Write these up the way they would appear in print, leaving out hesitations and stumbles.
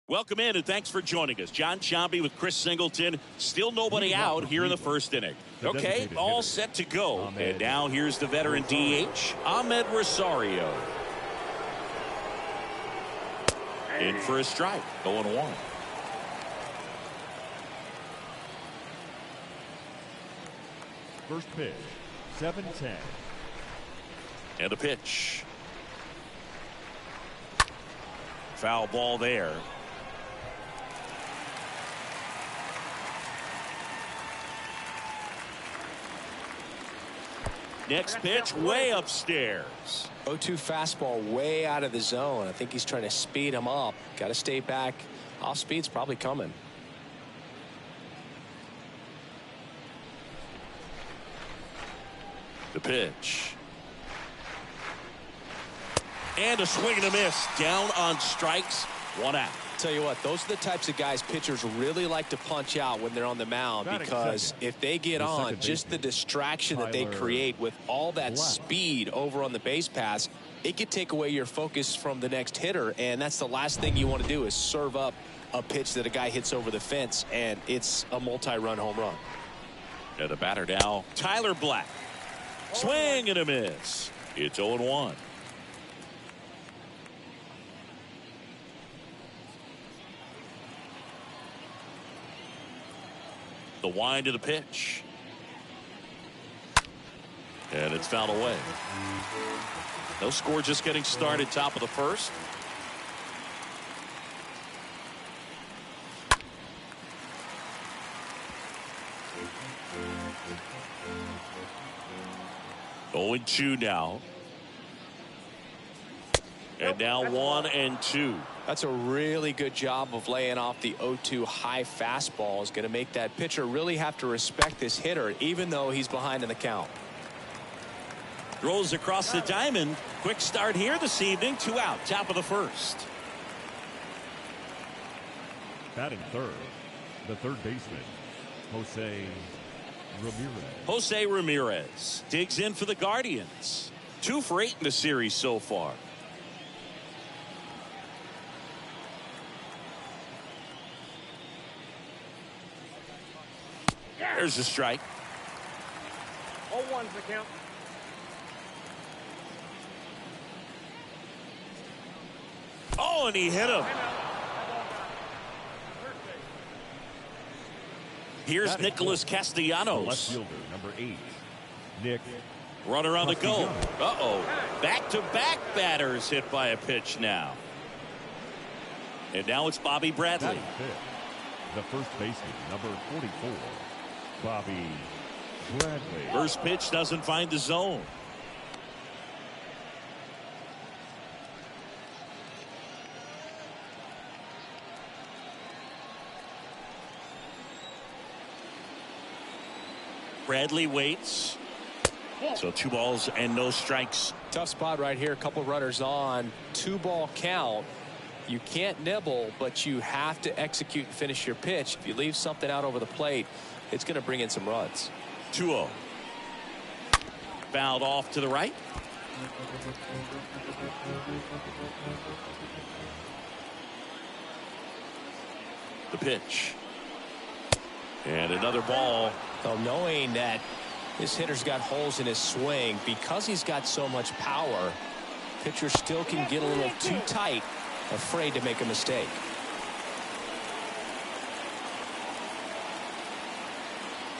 Welcome in, and thanks for joining us. John Sciambi with Chris Singleton. Still nobody out here in the first inning. Okay, all set to go. And now here's the veteran DH, Ahmed Rosario. In for a strike, 0-1. First pitch, 7-10. And a pitch. Foul ball there. Next pitch way upstairs. 0-2 fastball way out of the zone. I think he's trying to speed him up. Got to stay back. Off speed's probably coming. The pitch. And a swing and a miss. Down on strikes. 1 out. Tell you what, those are the types of guys pitchers really like to punch out when they're on the mound, because if they get on, just the distraction that they create with all that speed over on the base pass, it could take away your focus from the next hitter, and that's the last thing you want to do is serve up a pitch that a guy hits over the fence, and it's a multi-run home run. And the batter now, Tyler Black. Swing and a miss. It's 0-1. The wind of the pitch. And it's fouled away. No score, just getting started, top of the first. Oh, 0-2 now. And now 1-2. That's a really good job of laying off the 0-2 high fastball. Is going to make that pitcher really have to respect this hitter, even though he's behind in the count. Throws across the diamond. Quick start here this evening. 2 out, top of the first. Batting third, the third baseman, Jose Ramirez. Jose Ramirez digs in for the Guardians. 2 for 8 in the series so far. There's a strike. 0-1's the count. Oh, and he hit him. Here's Nicholas Castellanos. Left fielder, number 8, Nick. Runner on the go. Uh-oh. Back-to-back batters hit by a pitch now. And now it's Bobby Bradley. The first baseman, number 44, Bobby Bradley. First pitch doesn't find the zone. Bradley waits. So 2 balls and no strikes. Tough spot right here. A couple runners on. 2-ball count. You can't nibble, but you have to execute and finish your pitch. If you leave something out over the plate, it's going to bring in some runs. 2-0. Fouled off to the right. The pitch. And another ball. So knowing that this hitter's got holes in his swing, because he's got so much power, pitcher still can get a little too tight, afraid to make a mistake.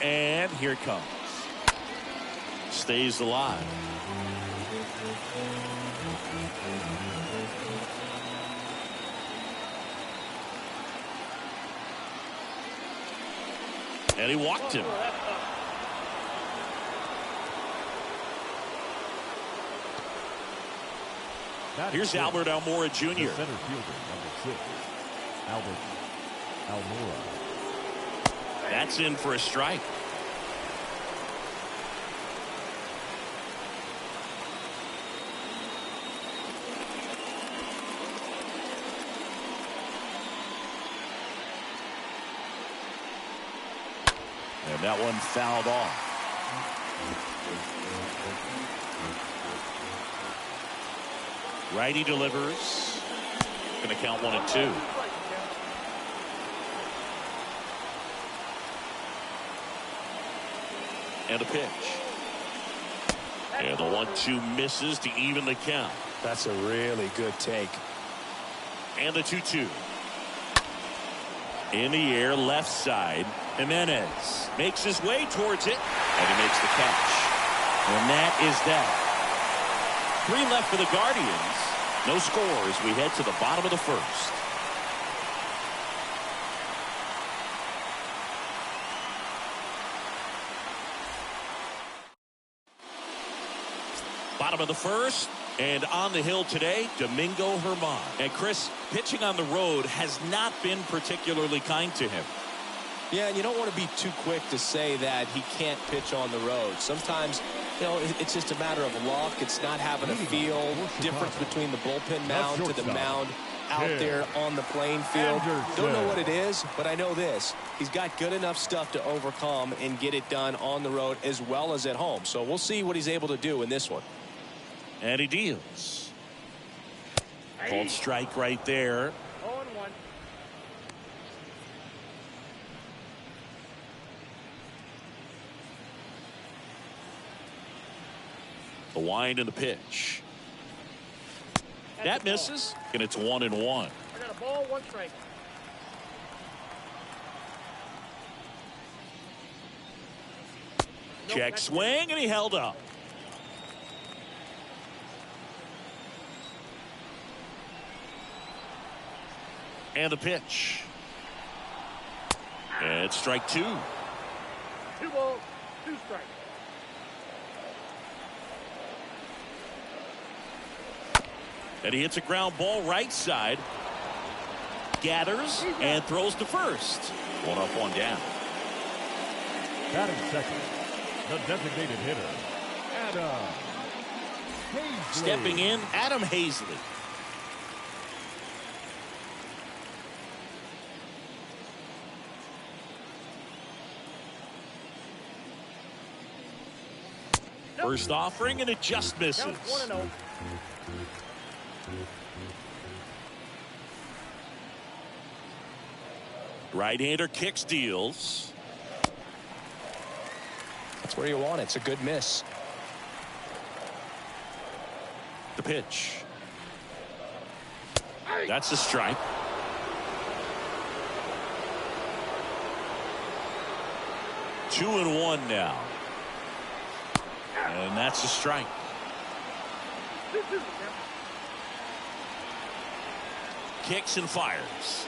And here it comes. Stays alive. And he walked him. Here's Albert Almora Jr. The center fielder, number 6, Albert Almora. That's in for a strike. And that one fouled off. Righty delivers. Going to count 1-2. And a pitch. And the 1-2 misses to even the count. That's a really good take. And the 2-2. In the air, left side. Jimenez makes his way towards it, and he makes the catch. And that is that. 3 left for the Guardians. No score as we head to the bottom of the first. Bottom of the first, and on the hill today, Domingo Germán. And Chris, pitching on the road has not been particularly kind to him. Yeah, and you don't want to be too quick to say that he can't pitch on the road. Sometimes, you know, it's just a matter of luck. It's not having a feel. Difference between the bullpen mound to the mound out there on the playing field. Don't know what it is, but I know this. He's got good enough stuff to overcome and get it done on the road as well as at home. So we'll see what he's able to do in this one. And he deals. Called strike right there. 0-1. The wind and the pitch. That misses, and it's 1-1. I got a ball, 1 strike. Check swing, and he held up. And the pitch. And it's strike 2. 2 balls, 2 strikes. And he hits a ground ball right side. Gathers and throws to first. 1 up, 1 down. Batting second, the designated hitter, Adam Hazley. Stepping in, Adam Hazley. First offering, and it just misses. Counts 1-0. Right-hander kicks, deals. That's where you want it. It's a good miss. The pitch. That's a strike. Two and 1 now. And that's a strike. 2-2. Kicks and fires.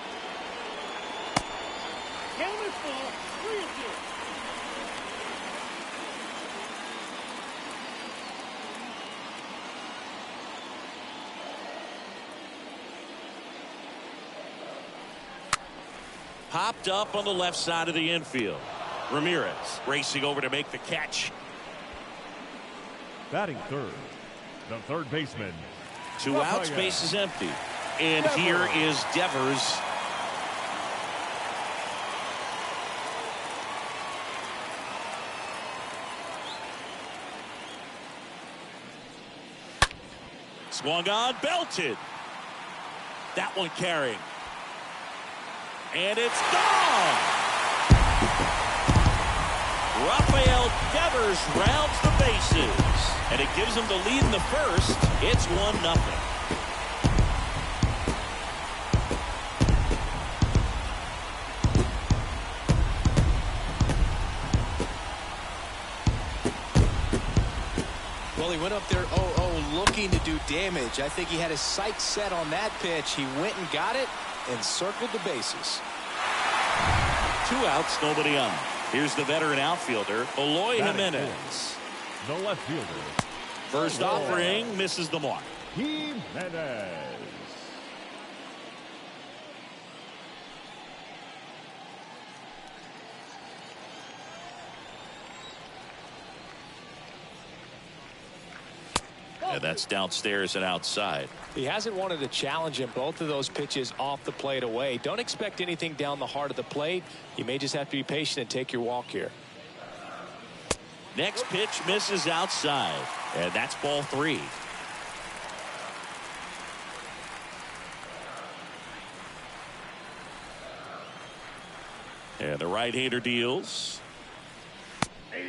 Count is full, 3-2. Popped up on the left side of the infield. Ramirez racing over to make the catch. Batting third, the third baseman. 2 outs, base is empty. And here is Devers. Swung on, belted. That one carrying. And it's gone. Rafael Devers rounds the bases. And it gives him the lead in the first. It's 1-0. Well, he went up there 0-0 looking to do damage. I think he had his sights set on that pitch. He went and got it and circled the bases. 2 outs, nobody on. Here's the veteran outfielder, Eloy Jimenez. The left fielder. First offering misses the mark. Jimenez. And that's downstairs and outside. He hasn't wanted to challenge him. Both of those pitches off the plate away. Don't expect anything down the heart of the plate. You may just have to be patient and take your walk here. Next pitch misses outside. And that's ball 3. And the right-hander deals.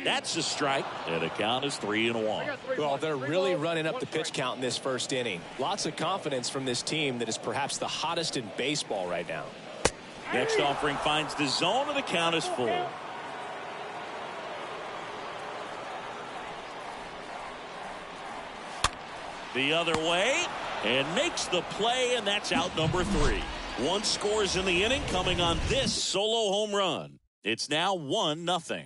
That's a strike, and the count is 3-1. Well, they're really running up the pitch count in this first inning. Lots of confidence from this team that is perhaps the hottest in baseball right now. Next offering finds the zone, and the count is full. The other way, and makes the play, and that's out number 3. 1 scores in the inning coming on this solo home run. It's now 1-0.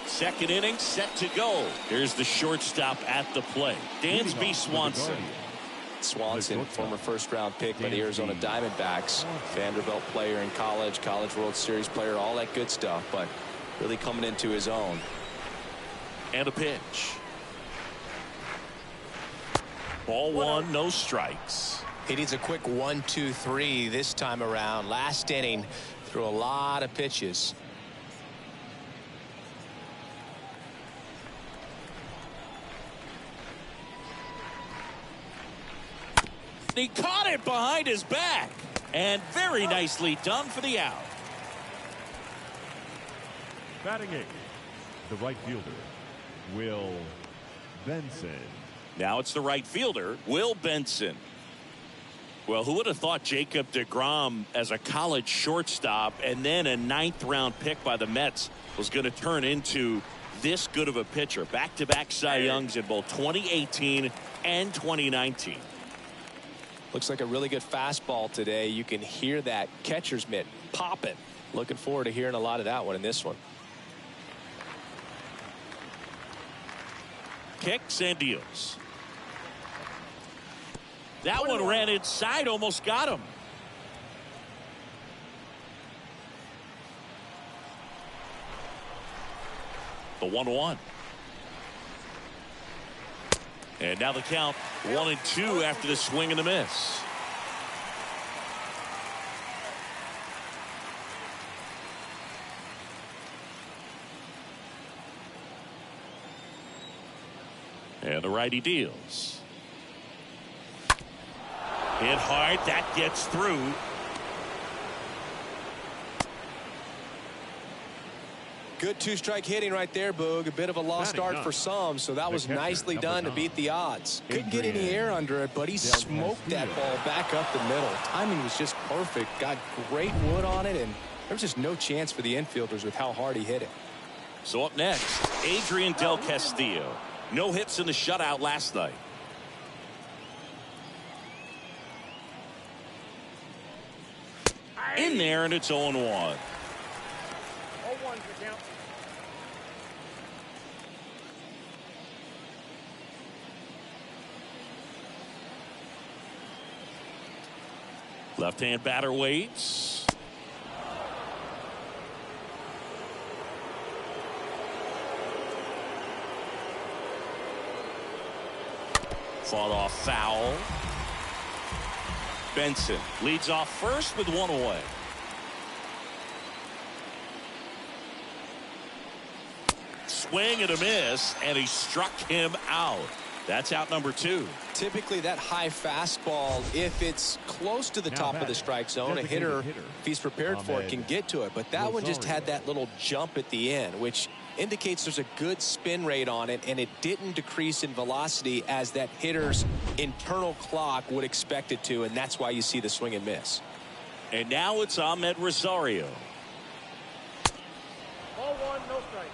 Second inning set to go. Here's the shortstop at the plate, Dansby Swanson. Swanson, former first-round pick by the Arizona Diamondbacks, Vanderbilt player in college, College World Series player, all that good stuff, but really coming into his own. And a pitch. Ball 1, no strikes. He needs a quick 1-2-3 this time around. Last inning, threw a lot of pitches. He caught it behind his back, and very nicely done for the out. Batting 8, the right fielder, Will Benson. Now it's the right fielder, Will Benson. Well, who would have thought Jacob deGrom as a college shortstop and then a 9th-round pick by the Mets was going to turn into this good of a pitcher? Back-to-back Cy Youngs in both 2018 and 2019. Looks like a really good fastball today. You can hear that catcher's mitt popping. Looking forward to hearing a lot of that one in this one. Kicks and deals. That one ran inside, almost got him. The 1-1. And now the count 1-2 after the swing and the miss. And the righty deals. Hit hard, that gets through. Good 2-strike hitting right there, Boog. A bit of a lost start for some, so that was nicely done to beat the odds. Couldn't get any air under it, but he smoked that ball back up the middle. Timing was just perfect. Got great wood on it, and there was just no chance for the infielders with how hard he hit it. So up next, Adrian Del Castillo. No hits in the shutout last night. In there, and it's 0-1. 0-1's the count. Left-hand batter waits. Fought off foul. Benson leads off first with 1 away. Swing and a miss, and he struck him out. That's out number 2. Typically that high fastball, if it's close to the top of the strike zone, a hitter, if he's prepared for it, can get to it. But that one just had that little jump at the end, which indicates there's a good spin rate on it, and it didn't decrease in velocity as that hitter's internal clock would expect it to, and that's why you see the swing and miss. And now it's Ahmed Rosario. Ball 1, no strike.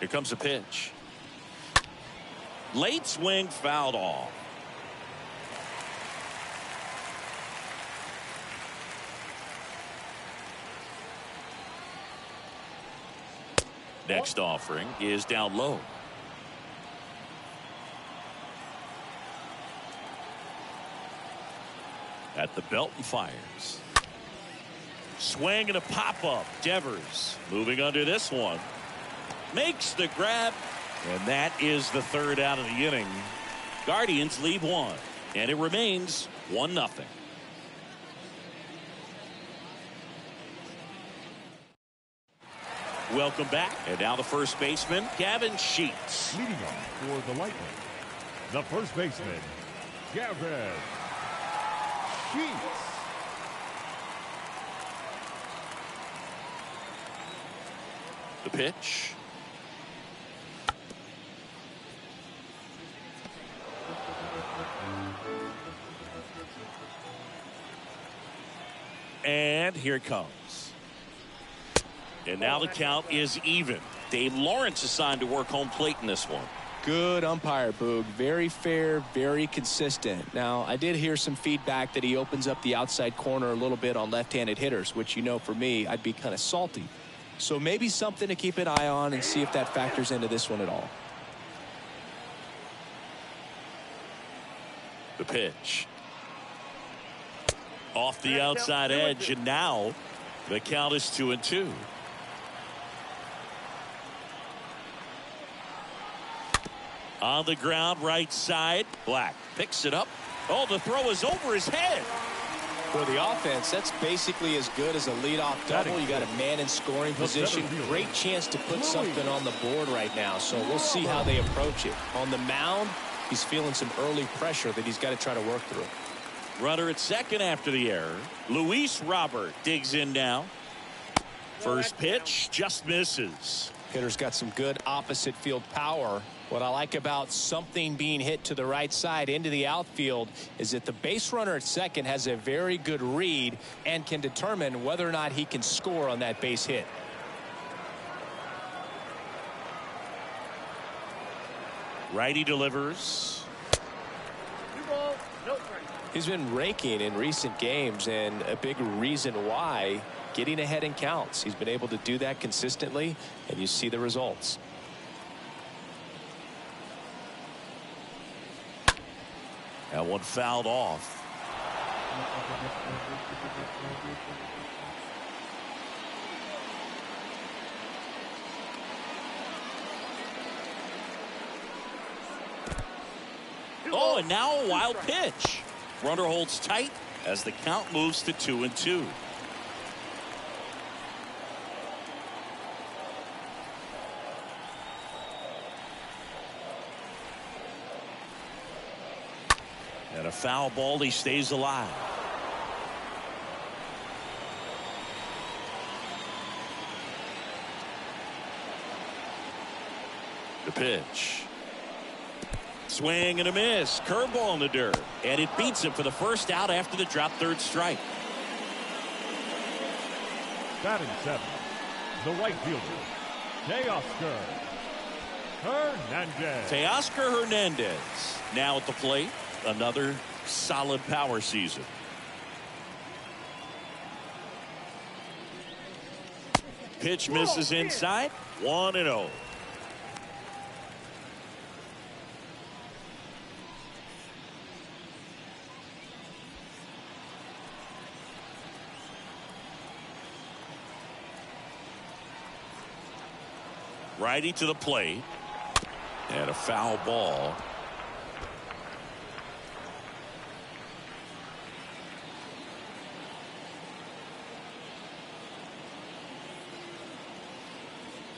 Here comes a pitch. Late swing, fouled off. Next offering is down low. At the belt and fires. Swing and a pop-up. Devers moving under this one. Makes the grab, and that is the 3rd out of the inning. Guardians lead 1, and it remains 1-0. Welcome back. And now the first baseman, Gavin Sheets. Leading off for the Lightning, the first baseman, Gavin Sheets. The pitch. And here it comes. And now the count is even. Dave Lawrence assigned to work home plate in this one. Good umpire, Boog. Very fair, very consistent. Now, I did hear some feedback that he opens up the outside corner a little bit on left-handed hitters, which, you know, for me, I'd be kind of salty. So maybe something to keep an eye on and see if that factors into this one at all. The pitch. Off the outside edge, and now the count is 2-2. On the ground, right side. Black picks it up. Oh, the throw is over his head. For the offense, that's basically as good as a leadoff double. You got a man in scoring position. Great chance to put something on the board right now. So we'll see how they approach it. On the mound, he's feeling some early pressure that he's got to try to work through. Runner at second after the error. Luis Robert digs in now. First pitch just misses. Hitter's got some good opposite field power. What I like about something being hit to the right side into the outfield is that the base runner at second has a very good read and can determine whether or not he can score on that base hit. Righty delivers. Two balls, no strike. He's been raking in recent games, and a big reason why, getting ahead in counts. He's been able to do that consistently, and you see the results. That one fouled off. Oh, and now a wild pitch. Runner holds tight as the count moves to 2-2. And a foul ball, he stays alive. The pitch. Swing and a miss. Curveball in the dirt. And it beats him for the first out after the drop third strike. Batting seventh, the right fielder, Teoscar Hernandez. Teoscar Hernandez now at the plate. Another solid power season. Pitch misses inside. 1-0. Righty to the plate. And a foul ball.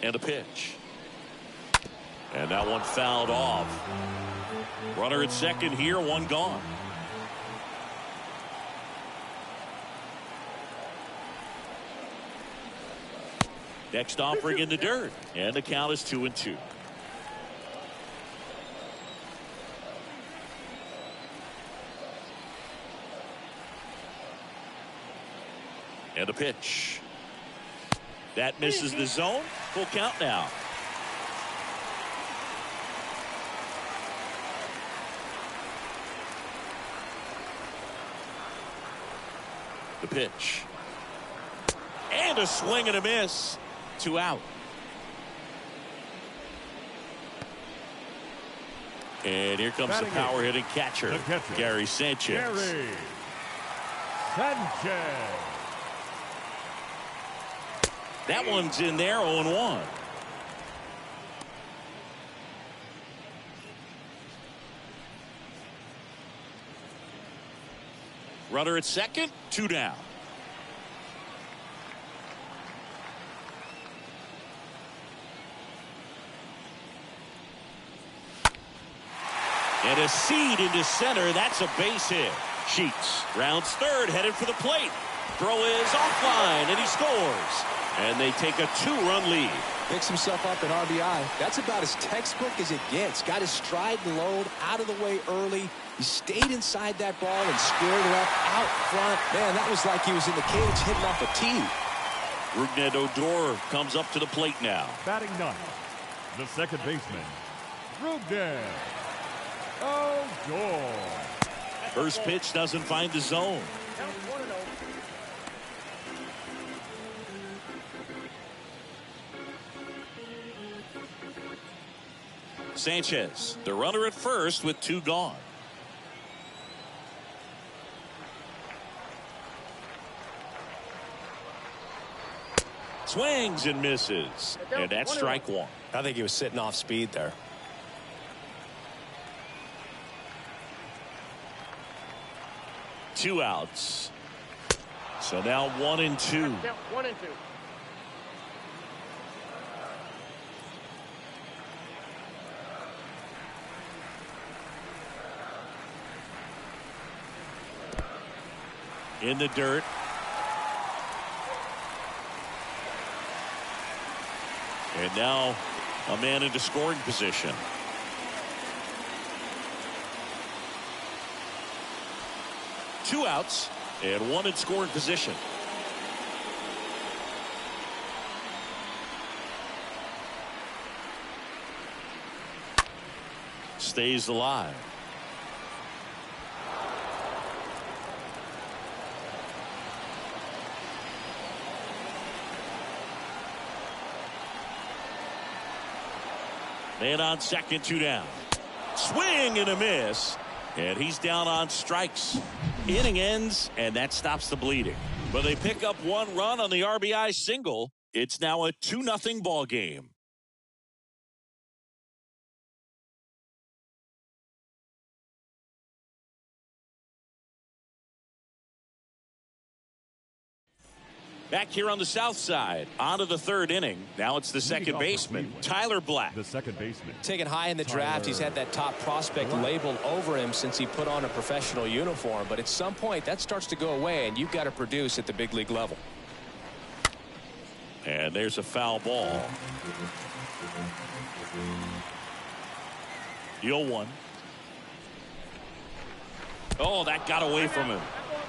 And a pitch. And that one fouled off. Runner at second here, one gone. Next offering in the dirt. And the count is 2-2. And a pitch. That misses the zone. Full count now. The pitch. And a swing and a miss. 2 out. And here comes the power hitting catcher, Gary Sanchez. Gary Sanchez. That one's in there, 0-1. Runner at second, 2 down. And a seed into center. That's a base hit. Sheets rounds third, headed for the plate. Throw is offline, and he scores. And they take a 2-run lead. Picks himself up at RBI. That's about as textbook as it gets. Got his stride and load out of the way early. He stayed inside that ball and squared it up out front. Man, that was like he was in the cage hitting off a tee. Rougned Odor comes up to the plate now. Batting ninth, the second baseman, Rougned Odor. First pitch doesn't find the zone. Count 1-0. Sanchez, the runner at first with 2 gone. Swings and misses. And that's strike 1. I think he was sitting off speed there. Two outs. So now 1-2. Count 1-2. In the dirt. And now a man into scoring position. Two outs and 1 in scoring position. Stays alive. Man on second, 2 down. Swing and a miss. And he's down on strikes. Inning ends, and that stops the bleeding. But they pick up 1 run on the RBI single. It's now a 2-0 ball game. Back here on the south side, on to the 3rd inning. Now it's the second baseman, Tyler Black. The second baseman. Taken high in the draft, he's had that top prospect labeled over him since he put on a professional uniform. But at some point, that starts to go away, and you've got to produce at the big league level. And there's a foul ball. 0-1. Oh, that got away from him.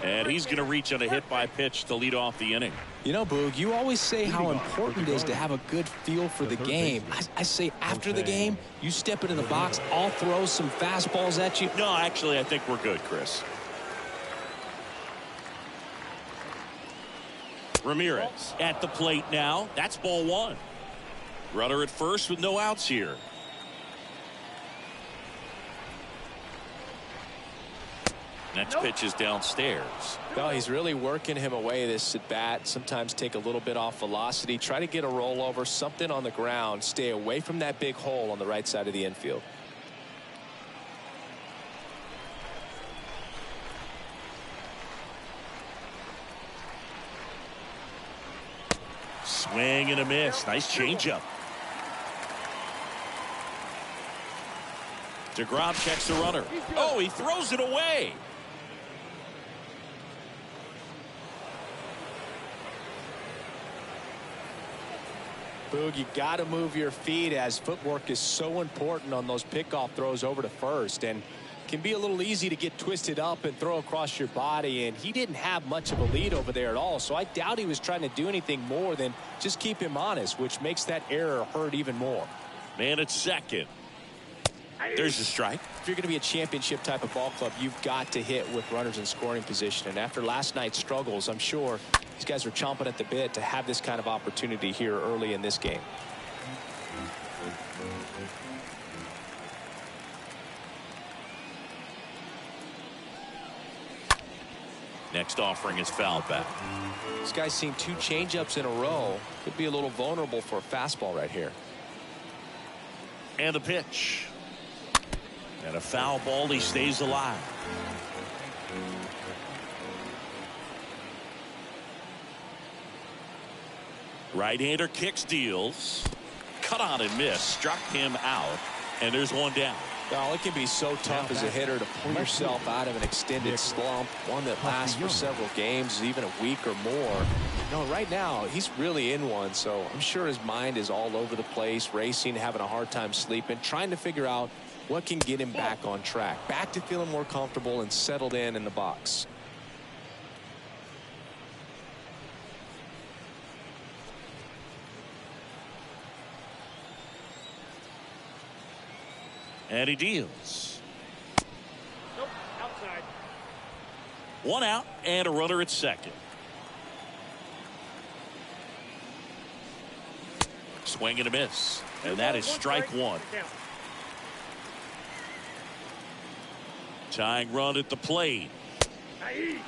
And he's going to reach on a hit by pitch to lead off the inning. You know, Boog, you always say how important it is to have a good feel for the game. I say after the game, you step into the box, I'll throw some fastballs at you. No, actually, I think we're good, Chris. Ramirez at the plate now. That's ball 1. Runner at first with no outs here. Next pitch is downstairs. Well, he's really working him away this at bat. Sometimes take a little bit off velocity. Try to get a rollover, something on the ground. Stay away from that big hole on the right side of the infield. Swing and a miss. Nice changeup. DeGrom checks the runner. Oh, he throws it away. Boog, you got to move your feet as footwork is so important on those pickoff throws over to first, and can be a little easy to get twisted up and throw across your body, and he didn't have much of a lead over there at all, so I doubt he was trying to do anything more than just keep him honest, which makes that error hurt even more. Man at second. There's the strike. If you're going to be a championship type of ball club, you've got to hit with runners in scoring position. And after last night's struggles, I'm sure these guys are chomping at the bit to have this kind of opportunity here early in this game. Next offering is fouled back. This guy's seen 2 changeups in a row. Could be a little vulnerable for a fastball right here. And the pitch. And a foul ball. He stays alive. Right-hander kicks, deals. Cut on and miss. Struck him out. And there's 1 down. Well, it can be so tough as a hitter to pull yourself out of an extended slump, one that lasts for several games, even a week or more. No, right now, he's really in one, so I'm sure his mind is all over the place, racing, having a hard time sleeping, trying to figure out what can get him back on track, back to feeling more comfortable and settled in the box. And he deals. Nope, outside. One out and a runner at second. Swing and a miss. And that is strike one. Tying run at the plate. I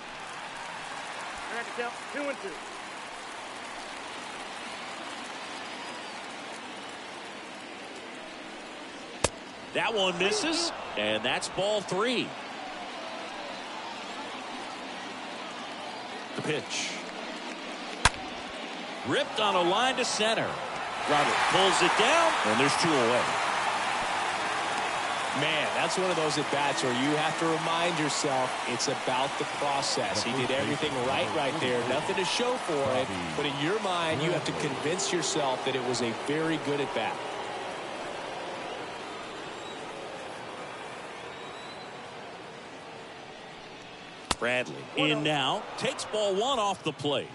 had to count 2-2. That one misses, and that's ball three. The pitch. Ripped on a line to center. Robert pulls it down, and there's two away. Man, that's one of those at-bats where you have to remind yourself it's about the process. He did everything right there. Nothing to show for it. But in your mind, you have to convince yourself that it was a very good at-bat. Bradley in now. Takes ball one off the plate.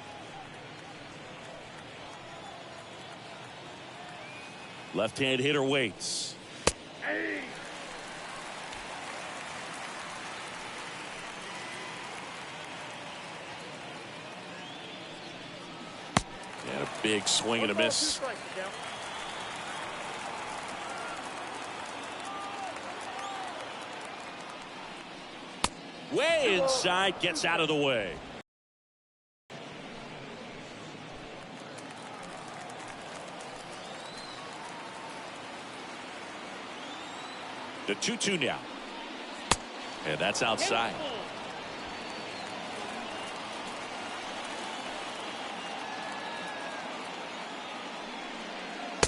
Left-hand hitter waits. And a big swing and a miss. Way inside, gets out of the way. The 2-2 now. And that's outside.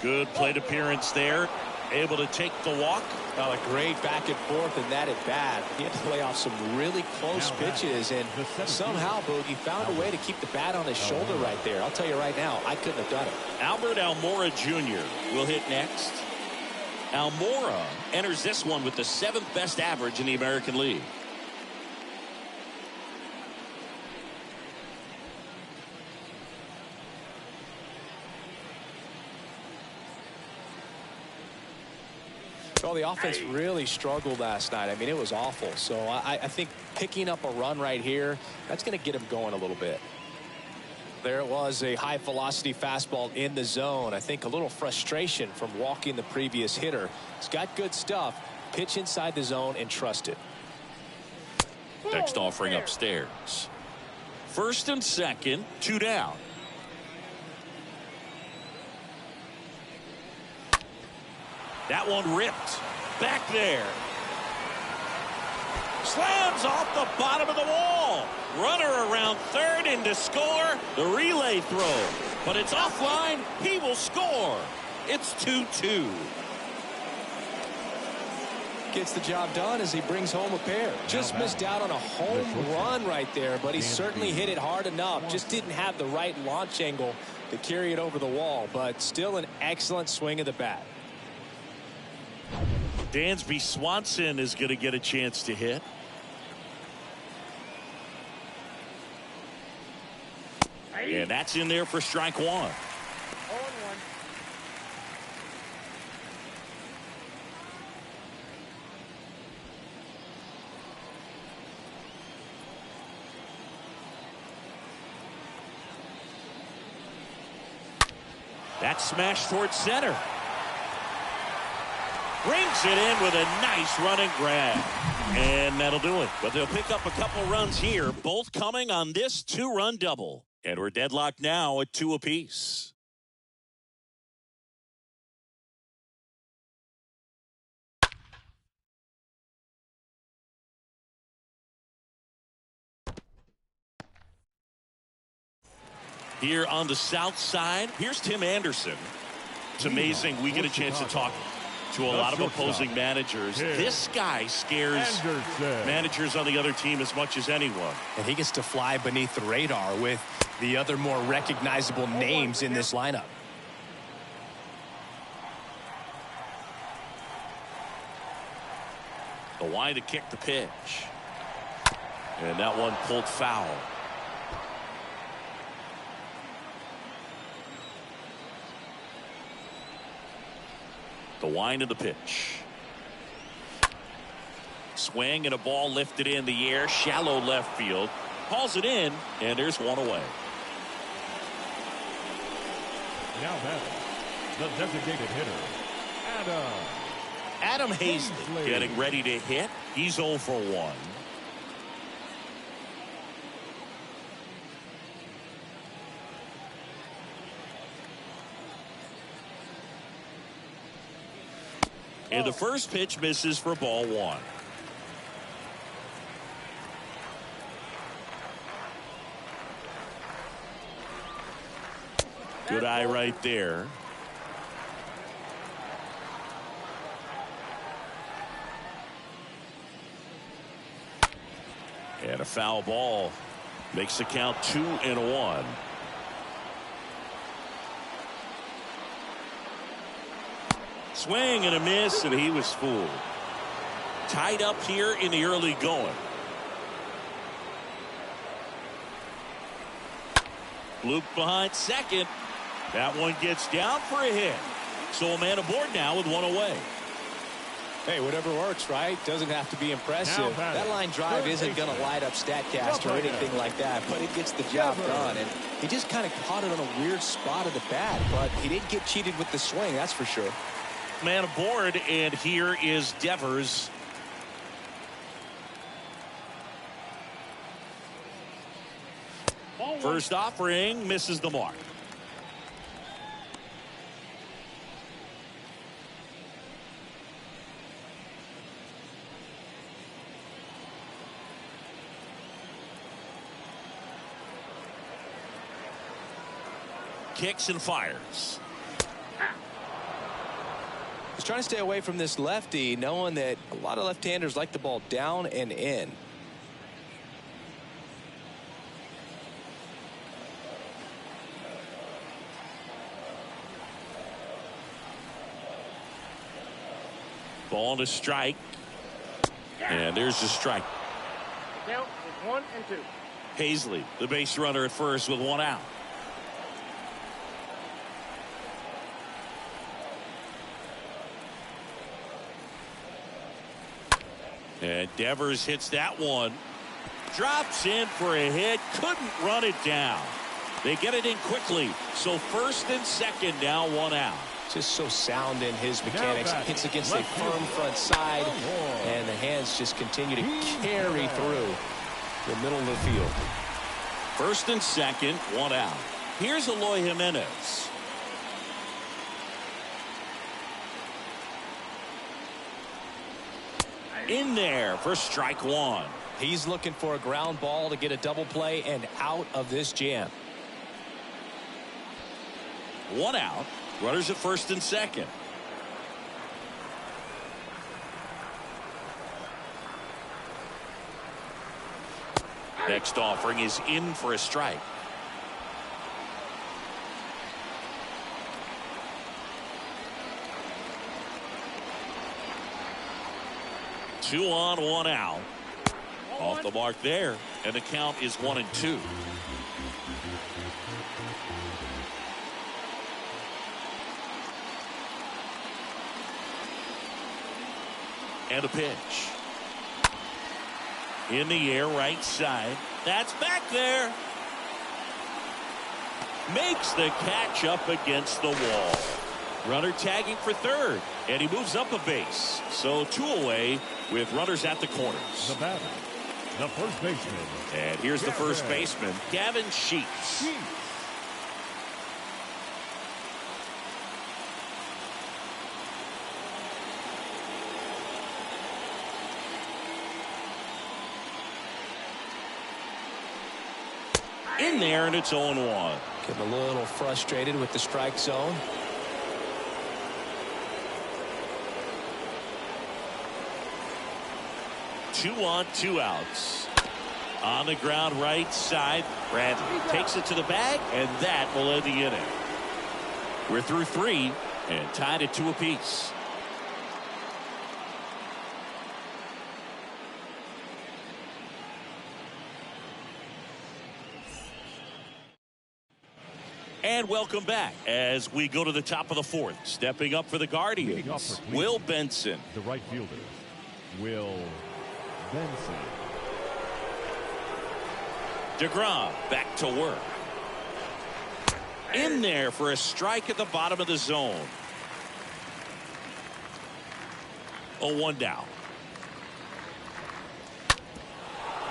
Good plate appearance there. Able to take the walk. Well, a great back and forth in that at bat. He had to lay off some really close pitches, and somehow Boogie found a way to keep the bat on his shoulder right there. I'll tell you right now, I couldn't have done it. Albert Almora Jr. will hit next. Almora enters this one with the 7th best average in the American League. Well, the offense really struggled last night. I mean, it was awful. So I think picking up a run right here, that's going to get him going a little bit. There it was, a high velocity fastball in the zone. I think a little frustration from walking the previous hitter. He's got good stuff. Pitch inside the zone and trust it. Next offering upstairs. First and second, 2 down. That one ripped. Back there. Slams off the bottom of the wall. Runner around third and to score. The relay throw. But it's offline. He will score. It's 2-2. Gets the job done as he brings home a pair. Just missed out on a home run right there, but he certainly hit it hard enough. Just didn't have the right launch angle to carry it over the wall, but still an excellent swing of the bat. Dansby Swanson is going to get a chance to hit. And that's in there for strike one. 0-1. That's smashed towards center. Brings it in with a nice running grab. And that'll do it. But they'll pick up a couple runs here, both coming on this 2-run double. And we're deadlocked now at 2 apiece. Here on the south side, here's Tim Anderson. It's amazing we get a chance to talk to a lot of opposing managers. This guy scares managers on the other team as much as anyone. And he gets to fly beneath the radar with the other more recognizable names in this lineup. The line to kick the pitch. And that one pulled foul. The wind of the pitch. Swing and a ball lifted in the air. Shallow left field. Hauls it in, and there's one away. Now batting, the designated hitter, Adam Hazley getting ready to hit. He's 0 for 1. And the first pitch misses for ball 1. Good eye right there. And a foul ball makes the count 2-1. Swing and a miss, and he was fooled. Tied up here in the early going. Luke behind second. That one gets down for a hit. So a man aboard now with one away. Hey, whatever works, right? Doesn't have to be impressive. That line drive isn't going to light up StatCast or anything like that, but it gets the job done. And he just kind of caught it on a weird spot of the bat, but he didn't get cheated with the swing, that's for sure. Man aboard, and here is Devers. First offering misses the mark. Kicks and fires. He's trying to stay away from this lefty, knowing that a lot of left-handers like the ball down and in. Ball to strike. And there's the strike. Count is 1 and 2. Hazley, the base runner at first with one out. And Devers hits that one. Drops in for a hit. Couldn't run it down. They get it in quickly. So first and second, now one out. Just so sound in his mechanics. Hits against a firm front side. And the hands just continue to carry through the middle of the field. First and second, one out. Here's Eloy Jimenez. In there for strike one. He's looking for a ground ball to get a double play and out of this jam. One out. Runners at first and second. Next offering is in for a strike. Two on, one out. Off the mark there, and the count is 1 and 2. And a pitch. In the air, right side. That's back there. Makes the catch up against the wall. Runner tagging for third, and he moves up a base. So 2 away with runners at the corners. The batter, the first baseman. And here's the first baseman, Gavin Sheets. In there, and it's 0-1. Getting a little frustrated with the strike zone. 2 on, 2 outs. On the ground right side, Bradley takes it to the bag, and that will end the inning. We're through 3 and tied at 2 apiece. And welcome back as we go to the top of the 4th. Stepping up for the Guardians, Will Benson. The right fielder, Will Benson. DeGrom back to work. In there for a strike at the bottom of the zone. 0-1 down.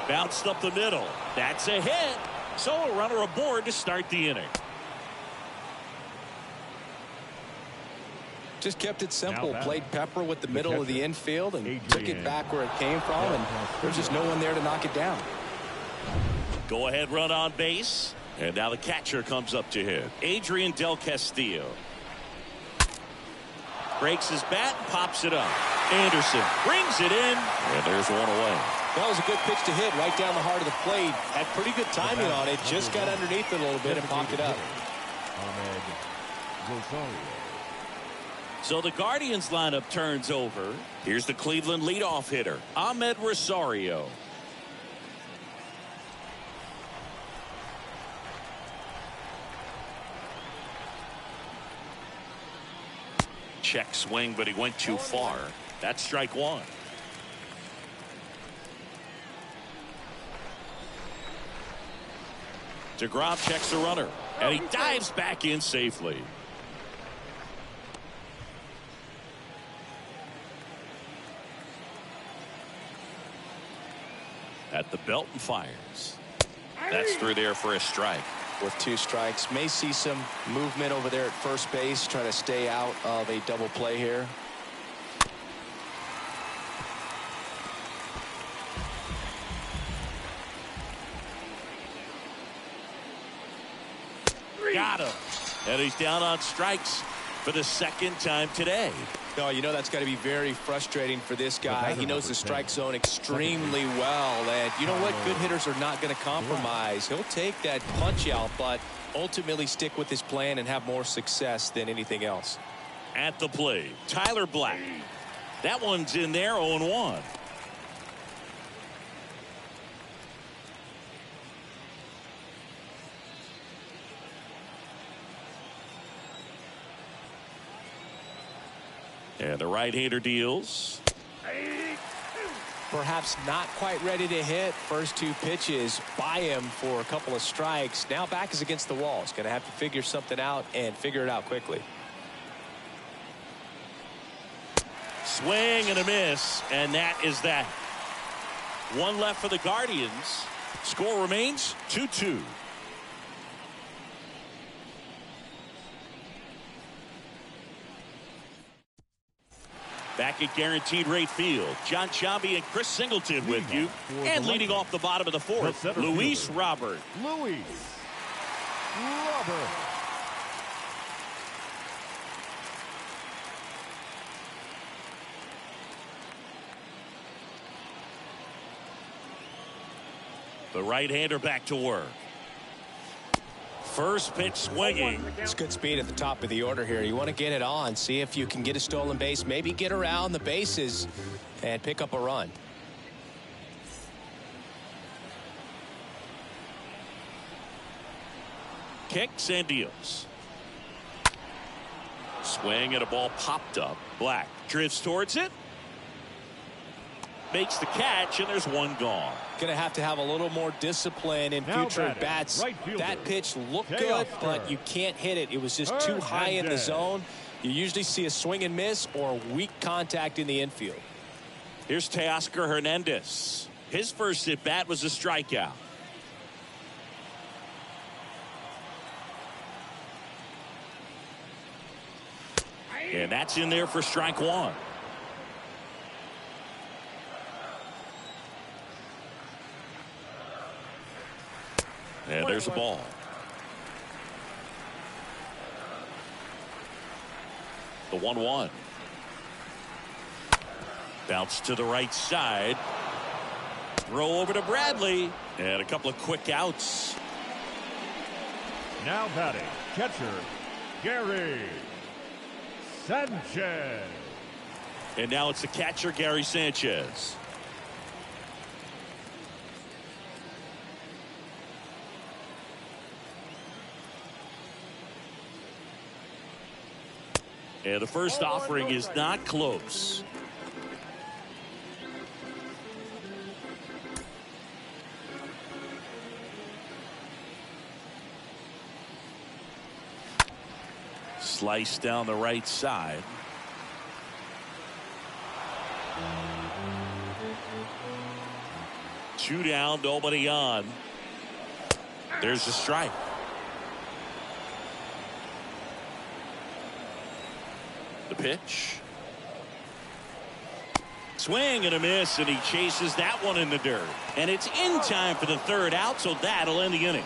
Bounced up the middle. That's a hit. So a runner aboard to start the inning. Just kept it simple. Played pepper with the middle of the infield and took it back where it came from, and there's just no one there to knock it down. Go ahead run on base, and now the catcher comes up to him. Adrian Del Castillo breaks his bat and pops it up. Anderson brings it in, and there's one away. That was a good pitch to hit right down the heart of the plate. Had pretty good timing on it. Just got underneath it a little bit and popped it up. So the Guardians lineup turns over. Here's the Cleveland leadoff hitter, Ahmed Rosario. Check swing, but he went too far. That's strike 1. DeGrom checks the runner, and he dives back in safely. At the belt and fires. That's through there for a strike. With 2 strikes, may see some movement over there at first base, trying to stay out of a double play here. Got him. And he's down on strikes for the 2nd time today. No, you know that's got to be very frustrating for this guy. He knows the strike zone extremely well, and you know what? Good hitters are not going to compromise. He'll take that punch out, but ultimately stick with his plan and have more success than anything else. At the plate, Tyler Black. That one's in there, 0-1. And the right-hander deals. Perhaps not quite ready to hit. First 2 pitches by him for a couple of strikes. Now back is against the wall. He's going to have to figure something out and figure it out quickly. Swing and a miss, and that is that. 1 left for the Guardians. Score remains 2-2. Back at Guaranteed Rate Field, John Chambi and Chris Singleton with you. And leading off the bottom of the 4th, Luis Robert. Luis Robert. The right-hander back to work. First pitch swinging. It's good speed at the top of the order here. You want to get it on, see if you can get a stolen base, maybe get around the bases and pick up a run. Kicks and deals. Swing and a ball popped up. Black drifts towards it. Makes the catch, and there's 1 gone. Going to have a little more discipline in future at bats. That pitch looked good, but you can't hit it. It was just too high in the zone. You usually see a swing and miss or weak contact in the infield. Here's Teoscar Hernandez. His first at bat was a strikeout. And that's in there for strike 1. And there's a ball. The 1-1. Bounce to the right side. Throw over to Bradley. And a couple of quick outs. Now batting, catcher, Gary Sanchez. And now it's the catcher, Gary Sanchez. And the first offering is not close. Slice down the right side. Two down, nobody on. There's the strike. The pitch. Swing and a miss, and he chases that one in the dirt. And it's in time for the third out, so that'll end the inning.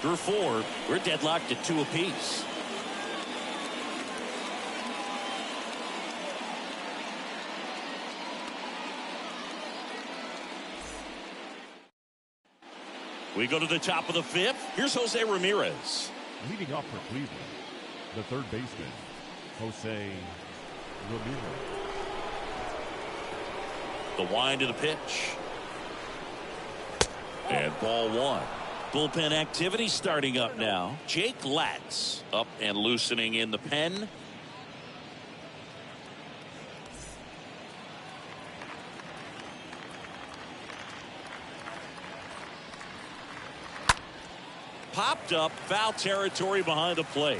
Through four, we're deadlocked at 2 apiece. We go to the top of the 5th. Here's Jose Ramirez. Leading off for Cleveland, the third baseman, Jose Ramirez. The wind of the pitch. And ball 1. Bullpen activity starting up now. Jake Latz up and loosening in the pen. Popped up, foul territory behind the plate.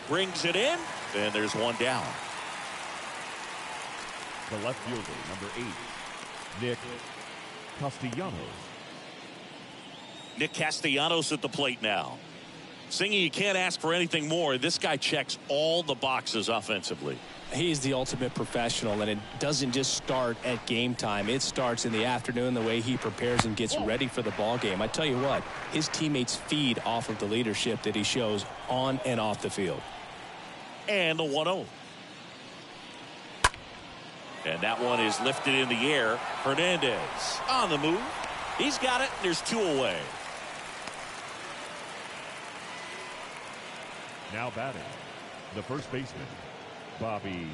Brings it in, and there's one down. The left fielder, number 8, Nick Castellanos. Nick Castellanos at the plate now. Singy, you can't ask for anything more. This guy checks all the boxes offensively. He's the ultimate professional, and it doesn't just start at game time. It starts in the afternoon, the way he prepares and gets ready for the ball game. I tell you what, his teammates feed off of the leadership that he shows on and off the field. And the 1-0. And that one is lifted in the air. Hernandez on the move. He's got it. There's 2 away. Now batting, the first baseman, Bobby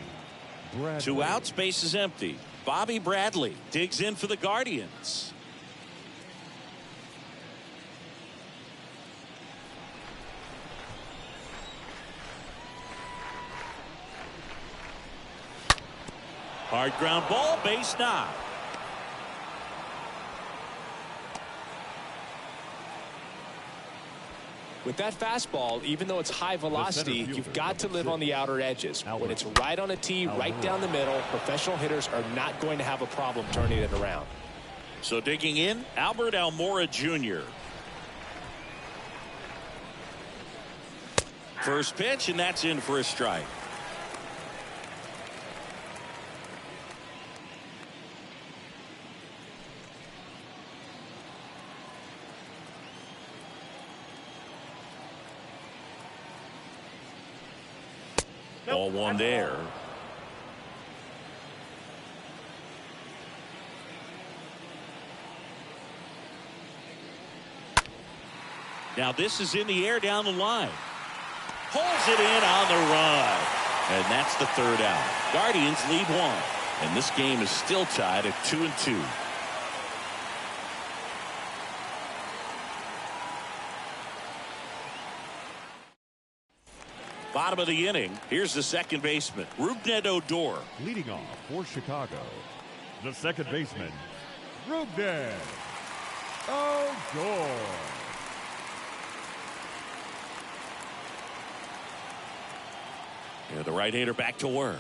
Bradley. 2 outs, base is empty. Bobby Bradley digs in for the Guardians. Hard ground ball, base knock. With that fastball, even though it's high velocity, you've got to live on the outer edges. When it's right on a tee, right down the middle, professional hitters are not going to have a problem turning it around. So digging in, Albert Almora Jr. First pitch, and that's in for a strike. Ball 1 there. Now this is in the air down the line. Pulls it in on the run. And that's the third out. Guardians lead 1. And this game is still tied at 2-2. Bottom of the inning. Here's the second baseman, Rougned Odor. Leading off for Chicago, the second baseman, Rougned Odor. And the right-hander back to work.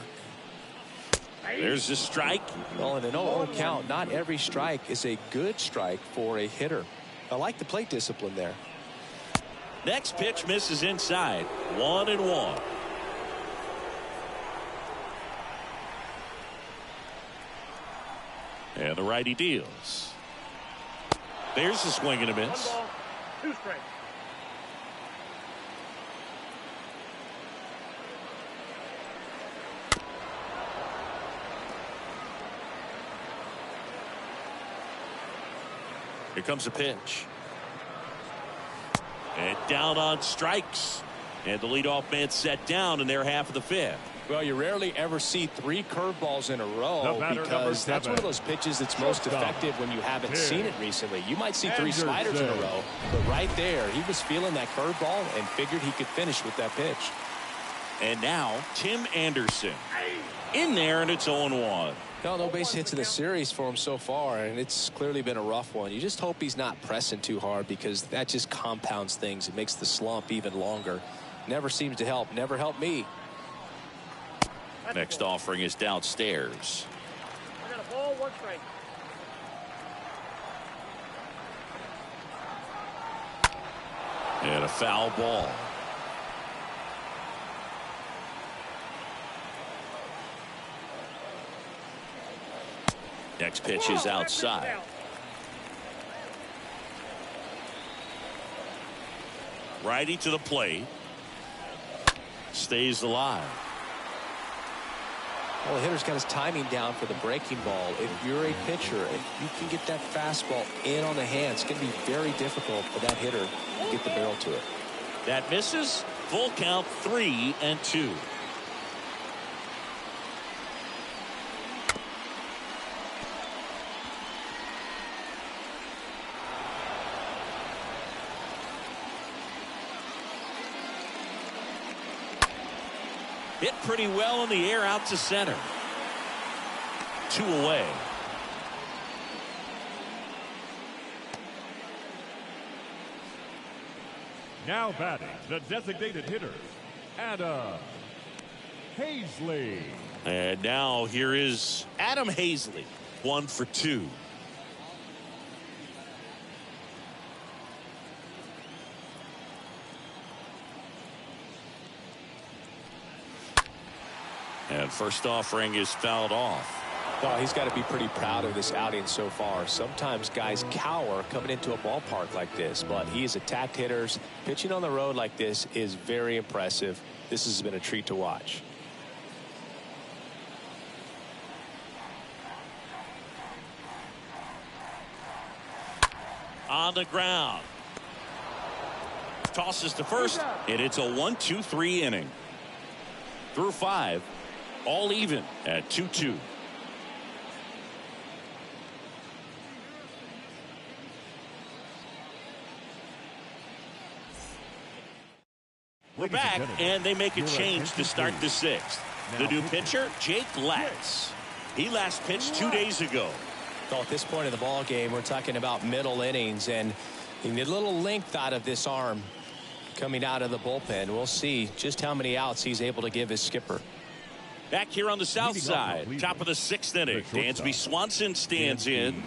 There's the strike. Well, in an 0-0 count, not every strike is a good strike for a hitter. I like the plate discipline there. Next pitch misses inside. 1-1. And the righty deals. There's the swing and a miss. 1 ball, 2 strikes. Here comes the pitch. And down on strikes. And the leadoff man set down in their half of the fifth. Well, you rarely ever see 3 curveballs in a row because that's one of those pitches that's most effective when you haven't seen it recently. You might see 3 sliders in a row, but right there, he was feeling that curveball and figured he could finish with that pitch. And now, Tim Anderson in there, and it's 0-1. No base hits in the series for him so far, and it's clearly been a rough one. You just hope he's not pressing too hard because that just compounds things. It makes the slump even longer. Never seems to help. Never helped me. Next offering is downstairs. I got a ball, 1 strike. And a foul ball. Next pitch is outside. Righty to the plate. Stays alive. Well, the hitter's got his timing down for the breaking ball. If you're a pitcher, if you can get that fastball in on the hand, it's going to be very difficult for that hitter to get the barrel to it. That misses. Full count, 3-2. Hit pretty well in the air out to center. 2 away. Now batting, the designated hitter, Adam Hazley. And now here is Adam Hazley, 1 for 2. And first offering is fouled off. Well, he's got to be pretty proud of this outing so far. Sometimes guys cower coming into a ballpark like this, but he has attacked hitters. Pitching on the road like this is very impressive. This has been a treat to watch. On the ground. Tosses to first, and it's a 1-2-3 inning. Through 5. All even at 2-2. We're back, and they make a change to start the 6th. The new pitcher, Jake Latz. He last pitched 2 days ago. Well, at this point in the ball game, we're talking about middle innings, and you need a little length out of this arm coming out of the bullpen. We'll see just how many outs he's able to give his skipper. Back here on the south side, top of the 6th inning, Dansby Swanson stands in.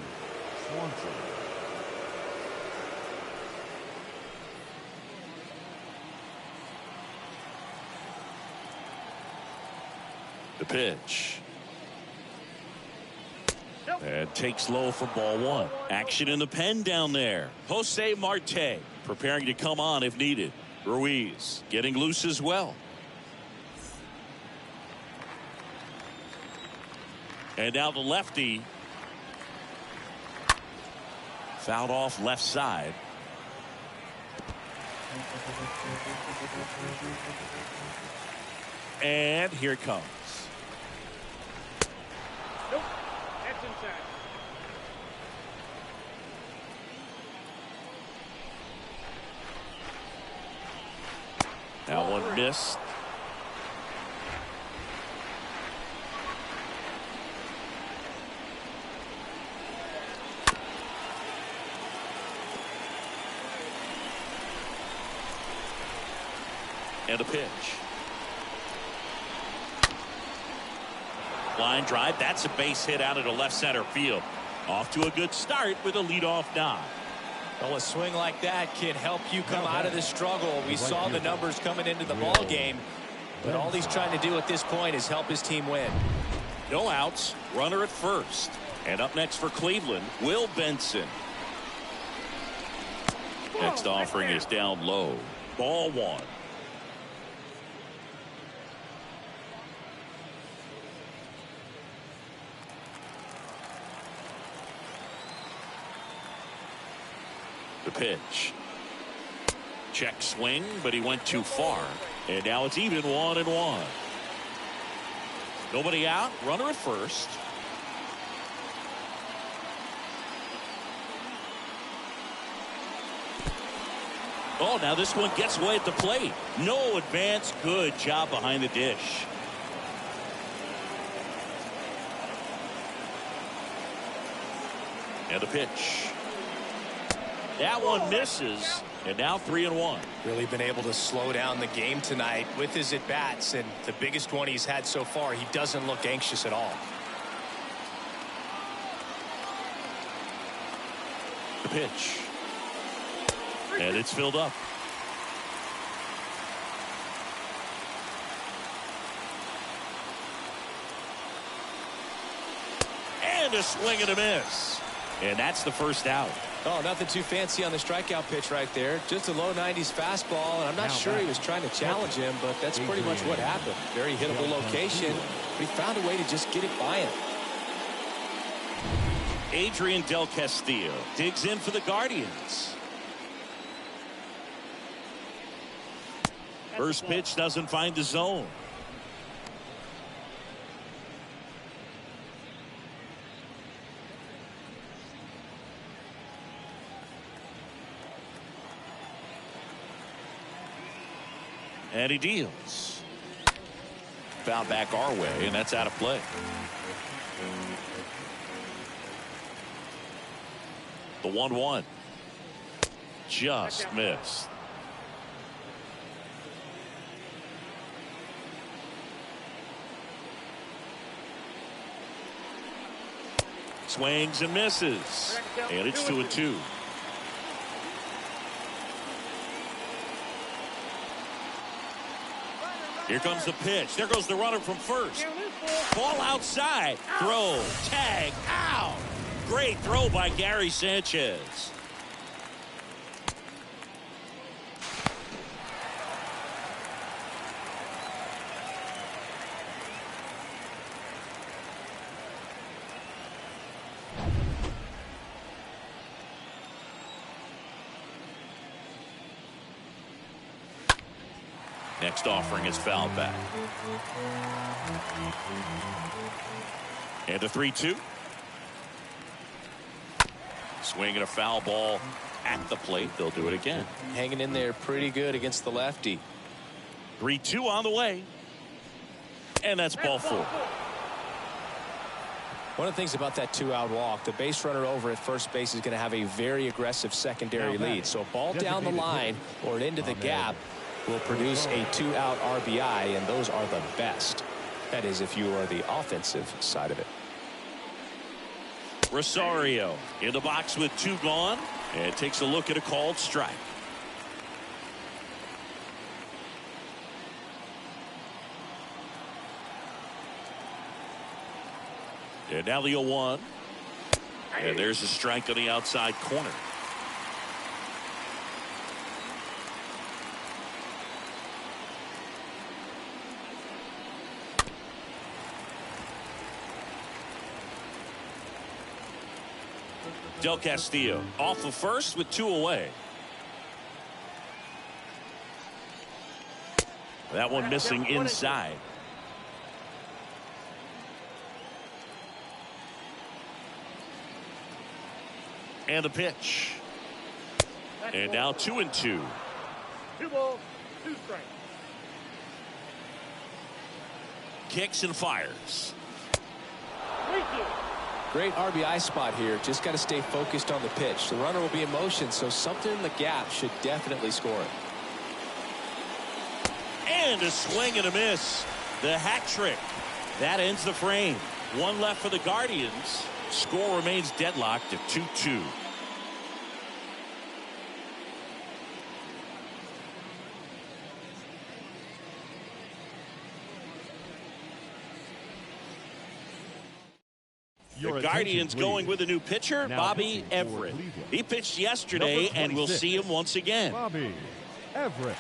The pitch. And takes low for ball 1. Action in the pen down there. Jose Marte preparing to come on if needed. Ruiz getting loose as well. And now the lefty. Fouled off left side. And here it comes. Nope. That's inside. Now one missed. And a pitch. Line drive. That's a base hit out into left center field. Off to a good start with a leadoff nod. Well, a swing like that can help you come out of this struggle. We saw the numbers coming into the ball game, but all he's trying to do at this point is help his team win. No outs. Runner at first. And up next for Cleveland, Will Benson. Next offering is down low. Ball 1. The pitch. Check swing, but he went too far. And now it's even 1-1. Nobody out. Runner at first. Oh, now this one gets away at the plate. No advance. Good job behind the dish. And the pitch. That one misses. And now 3-1. Really been able to slow down the game tonight with his at-bats. And the biggest one he's had so far, he doesn't look anxious at all. The pitch. And it's filled up. And a swing and a miss. And that's the first out. Oh, nothing too fancy on the strikeout pitch right there. Just a low 90s fastball, and I'm not sure he was trying to challenge him, but that's pretty much what happened. Very hittable location, but he found a way to just get it by him. Adrian Del Castillo digs in for the Guardians. First pitch doesn't find the zone. And he deals. Foul back our way, and that's out of play. The 1-1. Just missed. Swings and misses. And it's 2-2. Here comes the pitch. There goes the runner from first. Ball outside. Throw. Tag. Out. Great throw by Gary Sanchez. Next offering is fouled back. And a 3-2. Swing and a foul ball at the plate. They'll do it again. Hanging in there pretty good against the lefty. 3-2 on the way. And that's ball 4. One of the things about that 2-out walk, the base runner over at first base is going to have a very aggressive secondary lead. So a ball down the line or into the gap will produce a 2-out RBI, and those are the best. That is, if you are the offensive side of it. Rosario in the box with 2 gone, and takes a look at a called strike. And now the 0-1. And there's a strike on the outside corner. Del Castillo off of first with 2 away. That one missing inside. And the pitch. And now 2-2. 2 balls, 2 strikes. Kicks and fires. 3-2. Great RBI spot here. Just got to stay focused on the pitch. The runner will be in motion, so something in the gap should definitely score it. And a swing and a miss. The hat trick. That ends the frame. 1 left for the Guardians. Score remains deadlocked at 2-2. The Guardians going with a new pitcher, Bobby Everett. He pitched yesterday, and we'll see him once again. Bobby Everett.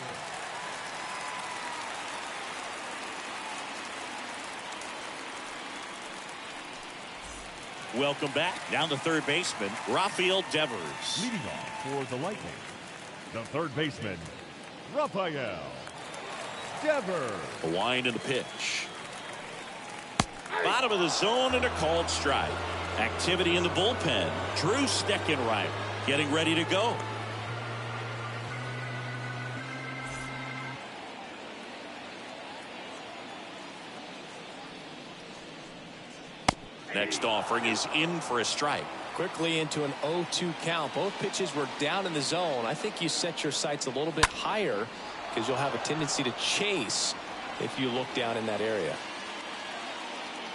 Welcome back. Down to third baseman, Rafael Devers. Leading off for the Lightning, the third baseman, Rafael Devers. A wind in the pitch. Bottom of the zone and a called strike. Activity in the bullpen. Drew Steckenrider getting ready to go. Next offering is in for a strike. Quickly into an 0-2 count. Both pitches were down in the zone. I think you set your sights a little bit higher because you'll have a tendency to chase if you look down in that area.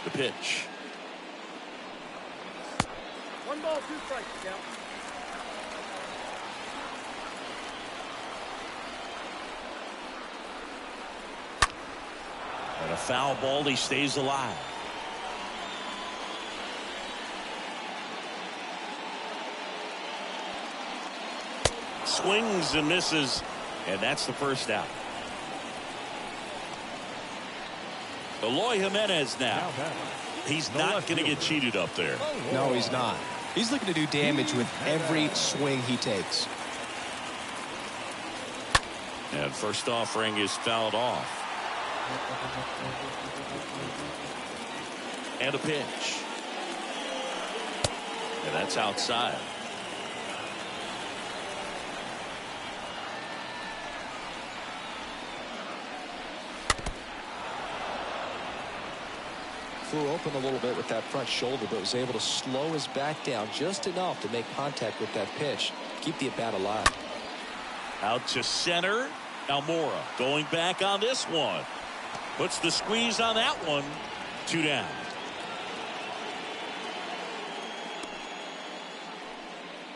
The pitch. 1 ball, 2 strikes. Count. And a foul ball. He stays alive. Swings and misses, and that's the first out. Eloy Jimenez now. He's not going to get cheated up there. No, he's not. He's looking to do damage with every swing he takes. And first offering is fouled off. And a pitch. And that's outside. Flew open a little bit with that front shoulder, but was able to slow his back down just enough to make contact with that pitch. Keep the at-bat alive. Out to center. Almora going back on this one. Puts the squeeze on that one. 2 down.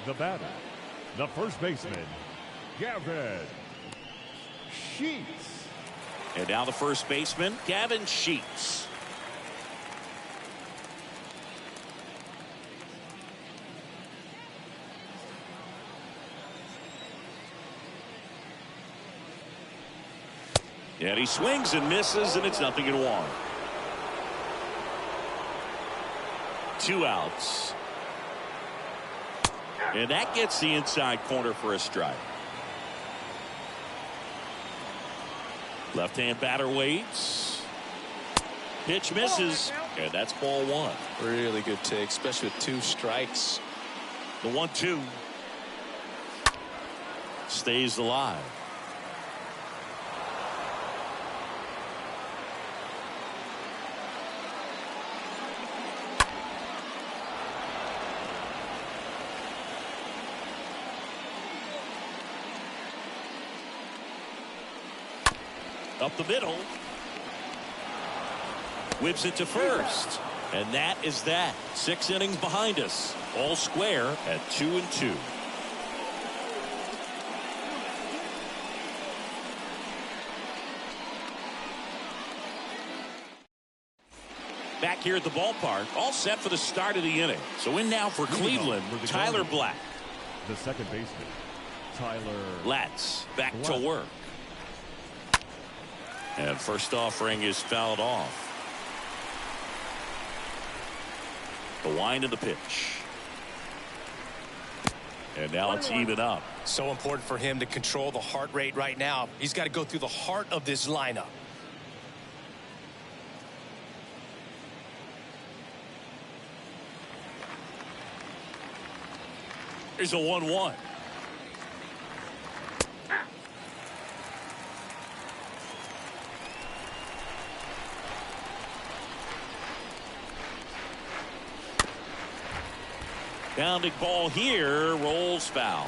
The batter, the first baseman, Gavin Sheets. And now the first baseman, Gavin Sheets. And he swings and misses, and it's 0-1. 2 outs. And that gets the inside corner for a strike. Left-hand batter waits. Pitch misses, and that's ball 1. Really good take, especially with 2 strikes. The 1-2 stays alive. Up the middle. Whips it to first. And that is that. 6 innings behind us. All square at 2-2. Back here at the ballpark, all set for the start of the inning. So in now for Cleveland, Tyler Black. The second baseman, Tyler Latz back to work. And first offering is fouled off. The wind of the pitch. And now it's even up. So important for him to control the heart rate right now. He's got to go through the heart of this lineup. Here's a 1-1. Bounding ball here, rolls foul.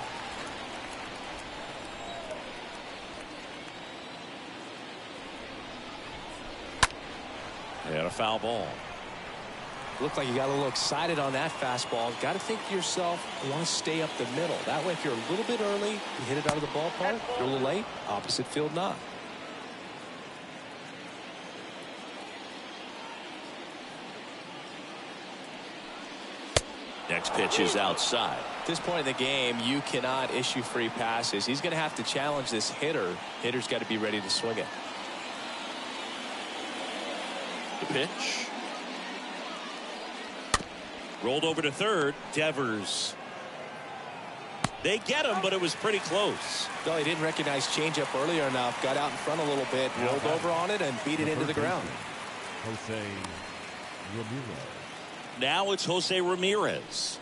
And a foul ball. Looked like you got a little excited on that fastball. Got to think to yourself, I want to stay up the middle. That way, if you're a little bit early, you hit it out of the ballpark. If you're a little late, opposite field not. Next pitch is outside. At this point in the game, you cannot issue free passes. He's going to have to challenge this hitter. Hitter's got to be ready to swing it. The pitch. Rolled over to third. Devers. They get him, but it was pretty close. Well, he didn't recognize changeup earlier enough. Got out in front a little bit, rolled over on it, and beat it into the ground. Jose Ramirez. Now it's Jose Ramirez.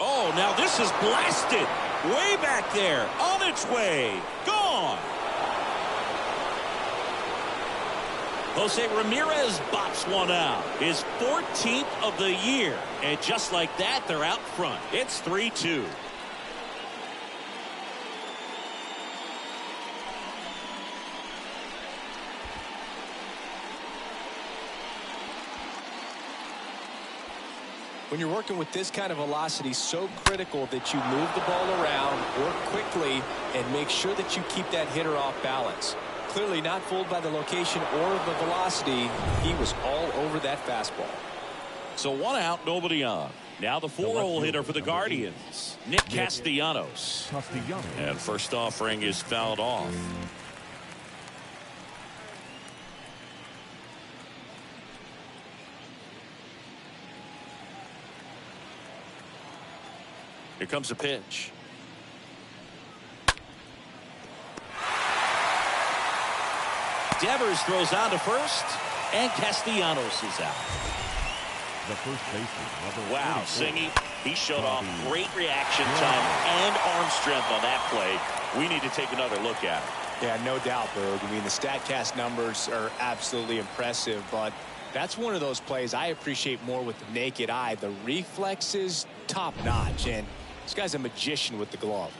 Oh, now this is blasted. Way back there. On its way. Gone. Jose Ramirez bops one out. His 14th of the year. And just like that, they're out front. It's 3-2. When you're working with this kind of velocity, so critical that you move the ball around, work quickly, and make sure that you keep that hitter off balance. Clearly not fooled by the location or the velocity. He was all over that fastball. So one out, nobody on. Now the 4-hole hitter for the Guardians, Nick Castellanos. And first offering is fouled off. Here comes a pitch. Devers throws out to first, and Castellanos is out. The first baseman. Wow, Singy, he showed off great reaction time and arm strength on that play. We need to take another look at it. Yeah, no doubt, Berg. I mean, the StatCast numbers are absolutely impressive, but that's one of those plays I appreciate more with the naked eye. The reflexes, top notch, and this guy's a magician with the glove.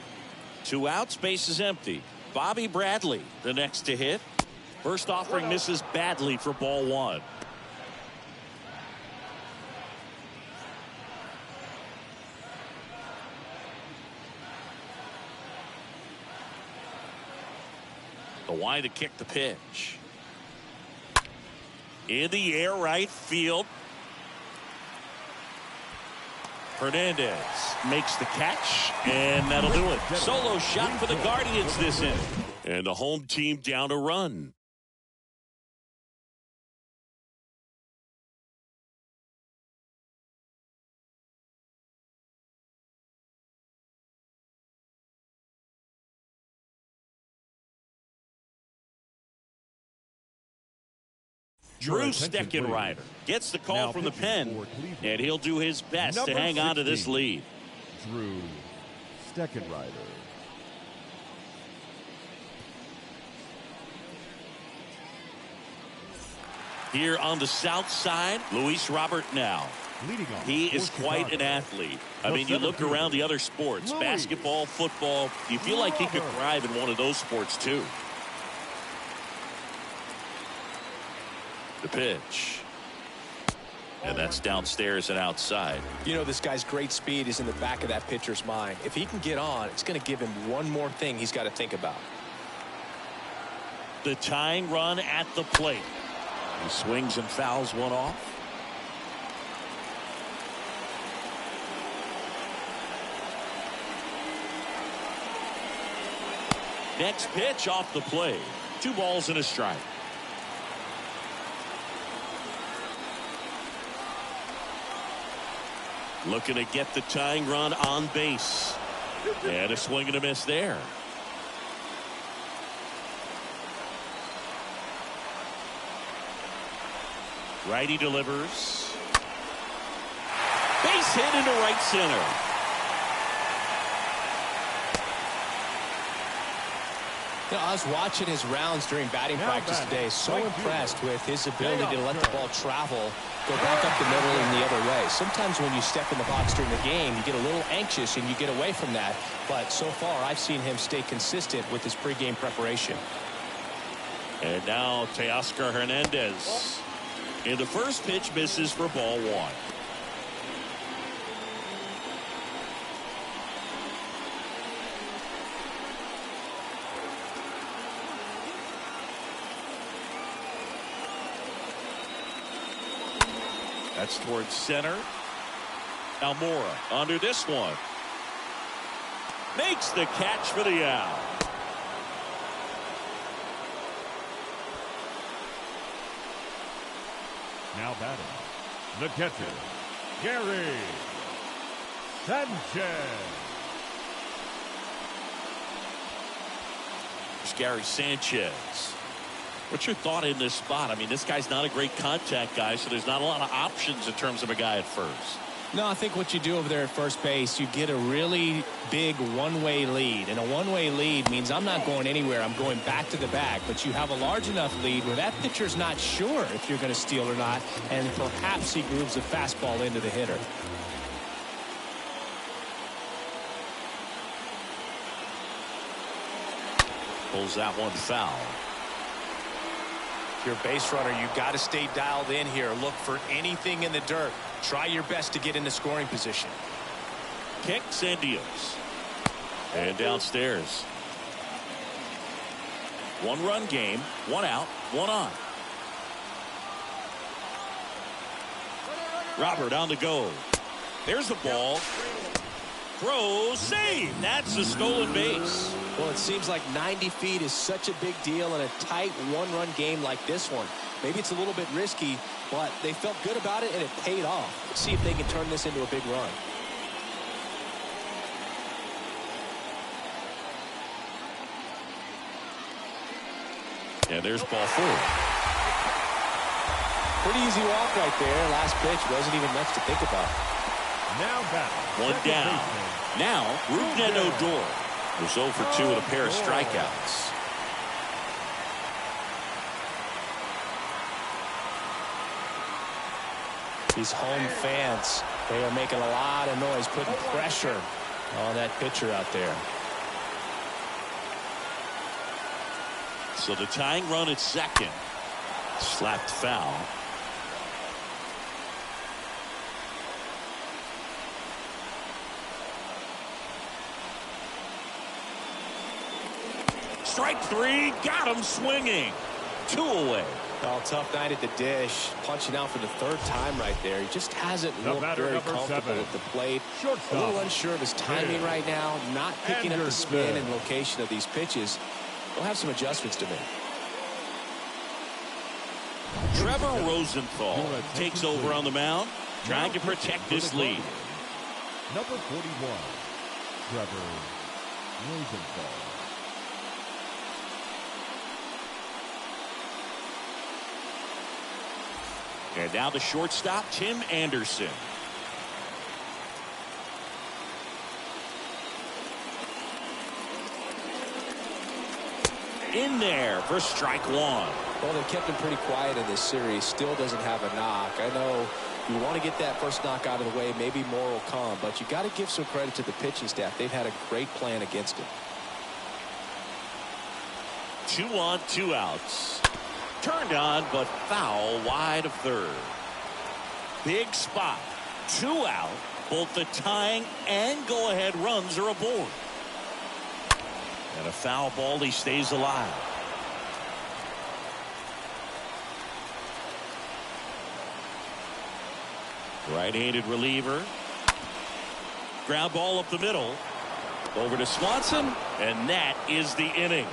2 outs, base is empty. Bobby Bradley, the next to hit. First offering misses badly for ball 1. The wide to kick the pitch. In the air, right field. Hernandez makes the catch, and that'll do it. Solo shot for the Guardians this inning. And the home team down a run. Drew Steckenrider gets the call from the pen, and he'll do his best to hang on to this lead. Drew Steckenrider. Here on the south side, Luis Robert now. He is quite an athlete. I mean, you look around the other sports, basketball, football, you feel like he could thrive in one of those sports too. The pitch. And that's downstairs and outside. You know, this guy's great speed is in the back of that pitcher's mind. If he can get on, it's going to give him one more thing he's got to think about. The tying run at the plate. He swings and fouls one off. Next pitch off the plate. 2 balls and a strike. Looking to get the tying run on base. And a swing and a miss there. Righty delivers. Base hit into right center. You know, I was watching his rounds during batting practice today. So impressed with his ability to let the ball travel, go back up the middle and the other way. Sometimes when you step in the box during the game, you get a little anxious and you get away from that. But so far, I've seen him stay consistent with his pregame preparation. And now Teoscar Hernandez. And the first pitch misses for ball 1. That's towards center. Almora under this one. Makes the catch for the out. Now batting, the catcher, Gary Sanchez. It's Gary Sanchez. What's your thought in this spot? I mean, this guy's not a great contact guy, so there's not a lot of options in terms of a guy at first. No, I think what you do over there at first base, you get a really big one-way lead. And a one-way lead means I'm not going anywhere. I'm going back to the bag. But you have a large enough lead where that pitcher's not sure if you're going to steal or not. And perhaps he grooves a fastball into the hitter. Pulls that one foul. If you're a base runner, you've got to stay dialed in here. Look for anything in the dirt. Try your best to get into scoring position. Kicks and deals. And downstairs. 1-run game, 1 out, 1 on. Robert on the go. There's the ball. Throw, save. That's a stolen base. Well, it seems like 90 feet is such a big deal in a tight 1-run game like this one. Maybe it's a little bit risky, but they felt good about it and it paid off. Let's see if they can turn this into a big run. And there's ball 4. Pretty easy walk right there. Last pitch wasn't even much to think about. Now back. 1 down. Now, Rougned Odor was 0 for 2 with a pair of strikeouts. These home fans, they are making a lot of noise, putting pressure on that pitcher out there. So the tying run at second. Slapped foul. Strike 3, got him swinging. 2 away. Oh, tough night at the dish. Punching out for the 3rd time right there. He just hasn't looked very comfortable at the plate. A little unsure of his timing right now. Not picking up the spin and location of these pitches. We'll have some adjustments to make. Trevor Rosenthal takes over on the mound, trying to protect this lead. Number 41, Trevor Rosenthal. And now the shortstop, Tim Anderson. In there for strike 1. Well, they've kept him pretty quiet in this series. Still doesn't have a knock. I know you want to get that first knock out of the way. Maybe more will come. But you got to give some credit to the pitching staff. They've had a great plan against him. 2 on, 2 outs. Turned on, but foul wide of third. Big spot. 2 out. Both the tying and go-ahead runs are aboard. And a foul ball, he stays alive. Right-handed reliever. Ground ball up the middle. Over to Swanson, and that is the inning.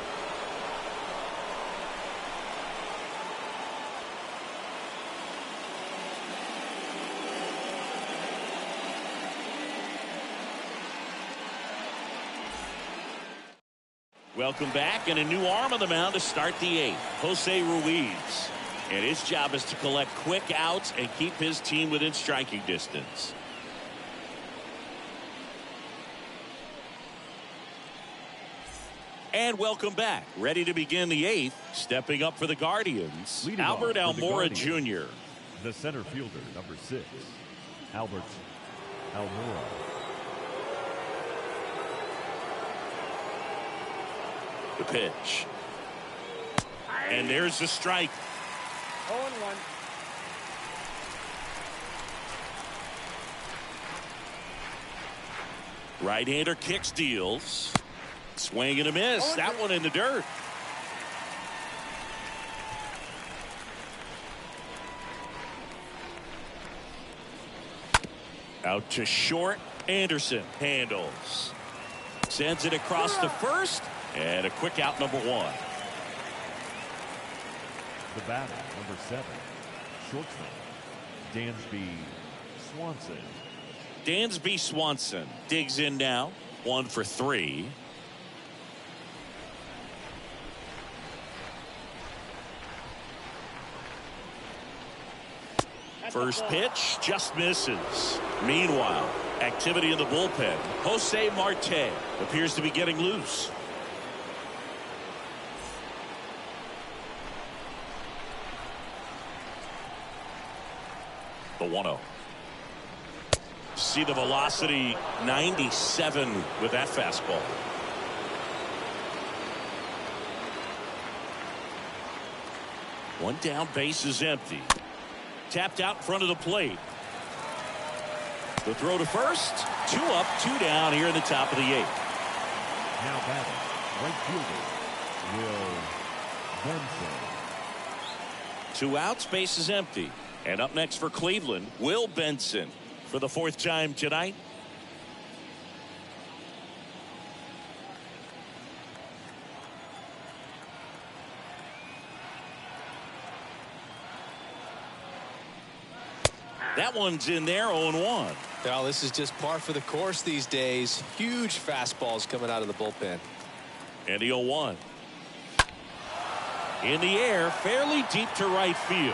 Welcome back, and a new arm on the mound to start the 8th. Jose Ruiz. And his job is to collect quick outs and keep his team within striking distance. And welcome back. Ready to begin the 8th. Stepping up for the Guardians, Leading Albert off for the Almora Guardians, Jr. The center fielder, number 6, Albert Almora. The pitch. And there's the strike. 0-1. Right-hander kicks, deals. Swing and a miss. That one in the dirt. Out to short. Anderson handles. Sends it across to first. And a quick out, number 1. The batter, number 7, shortstop, Dansby Swanson. Dansby Swanson digs in now. 1 for 3. First pitch just misses. Meanwhile, activity in the bullpen. Jose Marte appears to be getting loose. The 1-0. See the velocity, 97 with that fastball. One down, base is empty. Tapped out in front of the plate. The throw to first. 2 up, 2 down here in the top of the 8th. Now batting, right fielder, Will Benson. 2 outs, base is empty. And up next for Cleveland, Will Benson for the 4th time tonight. That one's in there, 0-1. Well, this is just par for the course these days. Huge fastballs coming out of the bullpen. And the 0-1. In the air, fairly deep to right field.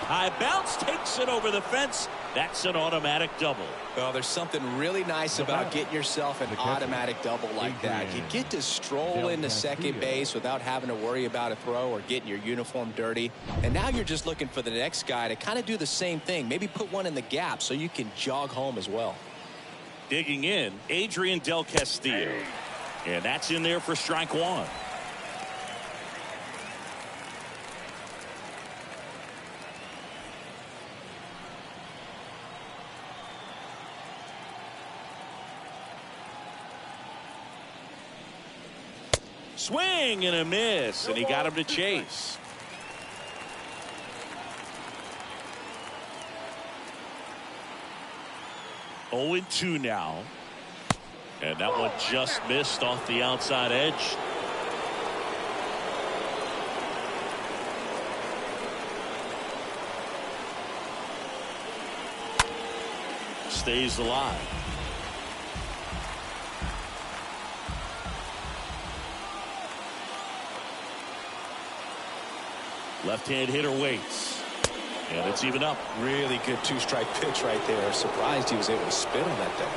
High bounce, takes it over the fence. That's an automatic double. Well, there's something really nice about getting yourself an automatic double like that. You get to stroll into second base without having to worry about a throw or getting your uniform dirty. And now you're just looking for the next guy to kind of do the same thing. Maybe put one in the gap so you can jog home as well. Digging in, Adrian Del Castillo. And that's in there for strike 1. Swing and a miss, and he got him to chase. Oh, 0-2 now. And that one just missed off the outside edge. Stays alive. Left-hand hitter waits. And it's even up. Really good 2-strike pitch right there. Surprised he was able to spit on that thing.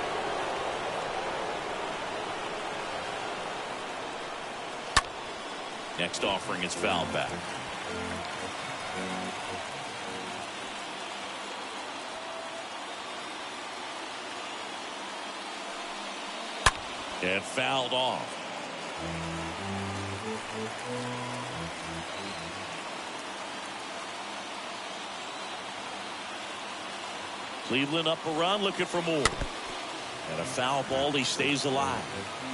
Next offering is fouled back. And fouled off. Cleveland up a run, looking for more. And a foul ball, he stays alive.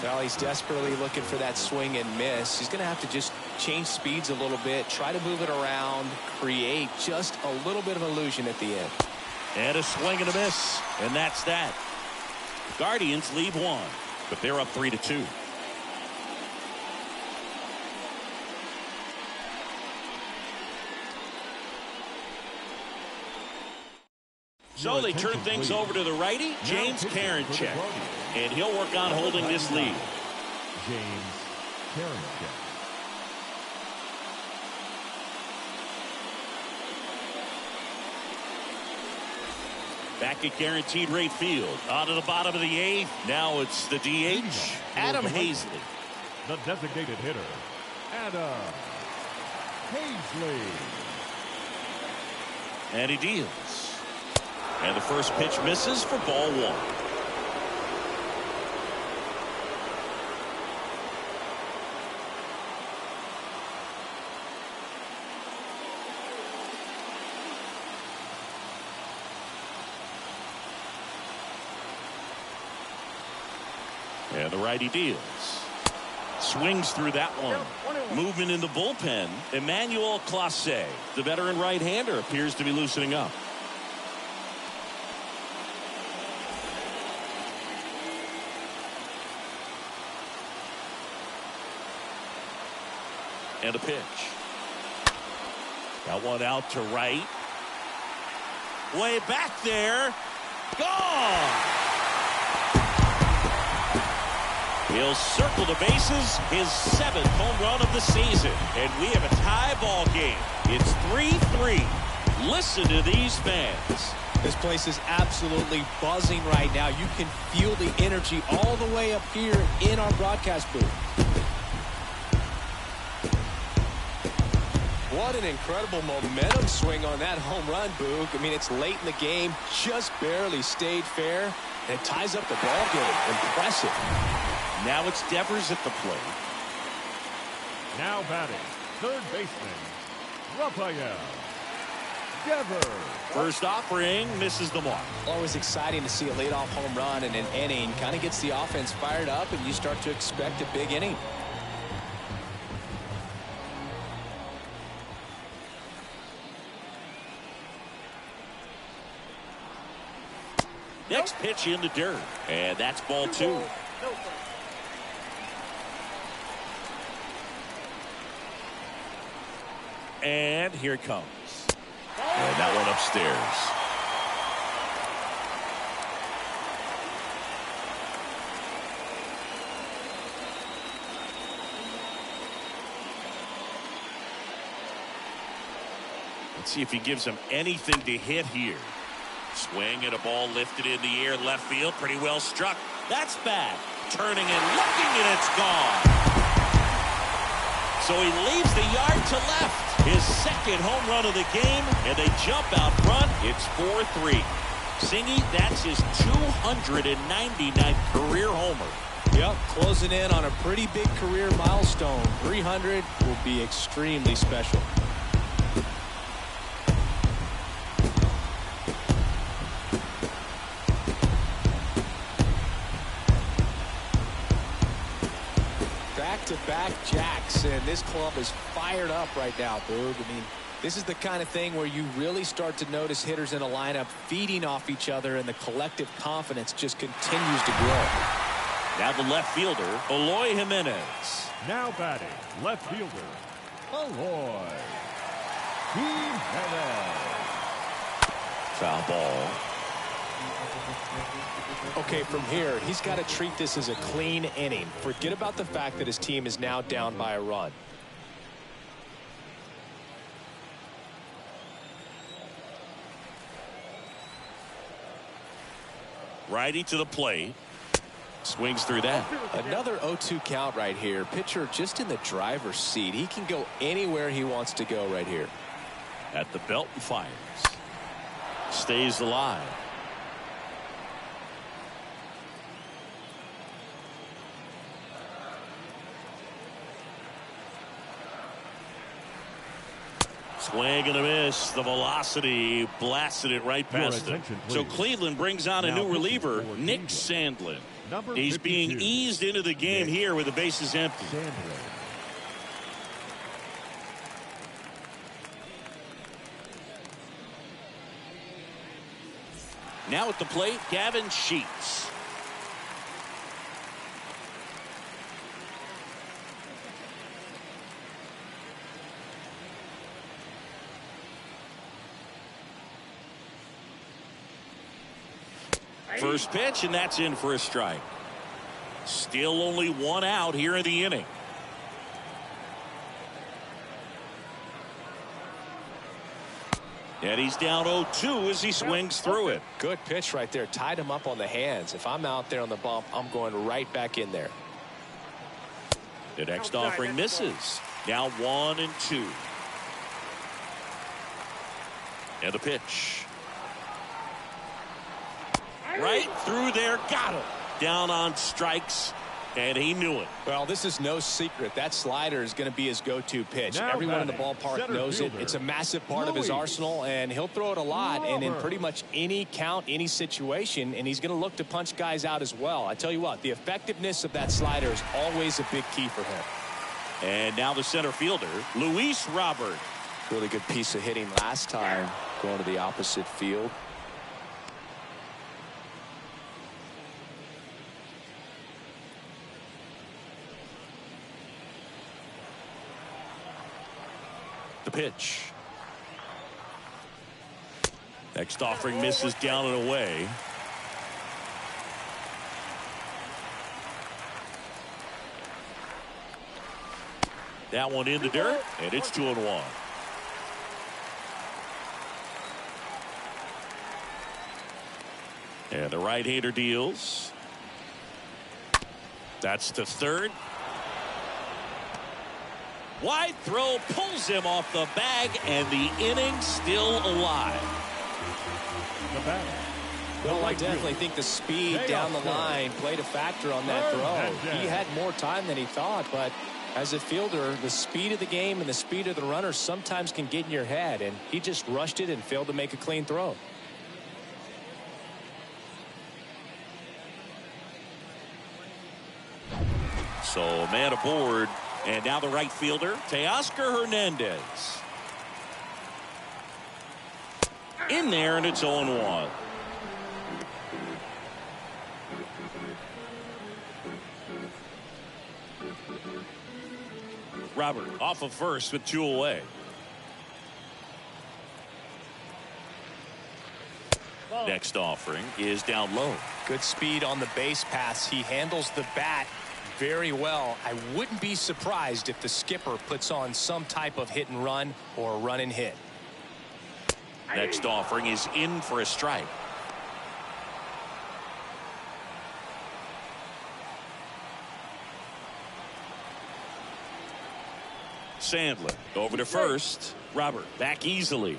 Well, he's desperately looking for that swing and miss. He's going to have to just change speeds a little bit, try to move it around, create just a little bit of illusion at the end. And a swing and a miss. And that's that. Guardians leave 1, but they're up 3-2. So they turn things over to the righty, James Karinchak, and he'll work on holding this lead. James Karinchak. Back at guaranteed rate field. On to the bottom of the 8th. Now it's the DH, Adam Hazley. The designated hitter, Adam Hazley. And he deals. And the first pitch misses for ball 1. And the righty deals. Swings through that one. Movement in the bullpen. Emmanuel Clase, the veteran right-hander, appears to be loosening up. And a pitch. Got one out to right. Way back there. Gone. He'll circle the bases. His 7th home run of the season. And we have a tie ball game. It's 3-3. Listen to these fans. This place is absolutely buzzing right now. You can feel the energy all the way up here in our broadcast booth. What an incredible momentum swing on that home run, Boog. I mean, it's late in the game, just barely stayed fair, and it ties up the ball game. Impressive. Now it's Devers at the plate. Now batting, third baseman, Rafael Devers. First offering misses the mark. Always exciting to see a leadoff home run in an inning. Kind of gets the offense fired up, and you start to expect a big inning. Next pitch in the dirt. And that's ball 2. And here it comes. And that one upstairs. Let's see if he gives him anything to hit here. Swing and a ball lifted in the air, left field, pretty well struck. That's bad. Turning and looking, and it's gone. So he leaves the yard to left. His 2nd home run of the game, and they jump out front. It's 4-3. Singy, that's his 299th career homer. Yep, closing in on a pretty big career milestone. 300 will be extremely special. Back-to-back jacks, and this club is fired up right now, Boog. I mean, this is the kind of thing where you really start to notice hitters in a lineup feeding off each other, and the collective confidence just continues to grow. Now the left fielder, Eloy Jimenez. Now batting, left fielder, Eloy Jimenez. Foul ball. Okay, from here, he's got to treat this as a clean inning. Forget about the fact that his team is now down by a run. Righty to the plate. Swings through that. Another 0-2 count right here. Pitcher just in the driver's seat. He can go anywhere he wants to go right here. At the belt and fires. Stays alive. Swing and a miss. The velocity blasted it right past him. So Cleveland brings on a new reliever, Nick Sandlin. He's being eased into the game here with the bases empty. Now at the plate, Gavin Sheets. First pitch, and that's in for a strike. Still only one out here in the inning. And he's down 0-2 as he swings through it. Good pitch right there. Tied him up on the hands. If I'm out there on the bump, I'm going right back in there. The next offering misses. Now 1-2. And the pitch. Right through there. Got him. Down on strikes. And he knew it. Well, this is no secret. That slider is going to be his go-to pitch. Everyone in the ballpark knows it. It's a massive part of his arsenal, and he'll throw it a lot and in pretty much any count, any situation, and he's going to look to punch guys out as well. I tell you what, the effectiveness of that slider is always a big key for him. And now the center fielder, Luis Robert. Really good piece of hitting last time, going to the opposite field. pitch. Next offering misses down and away. That one in the dirt, and it's 2-1. And the right-hander deals. That's to third. Wide throw pulls him off the bag, and the inning still alive. Well, I definitely think the speed down the line played a factor on that throw. He had more time than he thought, but as a fielder, the speed of the game and the speed of the runner sometimes can get in your head, and he just rushed it and failed to make a clean throw. So man aboard, and now the right fielder, Teoscar Hernandez. In there, and it's 0-1. Robert off of first with 2 away. Next offering is down low. Good speed on the base paths. He handles the bat very well. I wouldn't be surprised if the skipper puts on some type of hit and run or run and hit. Next offering is in for a strike. Sandler over to first. Robert back easily.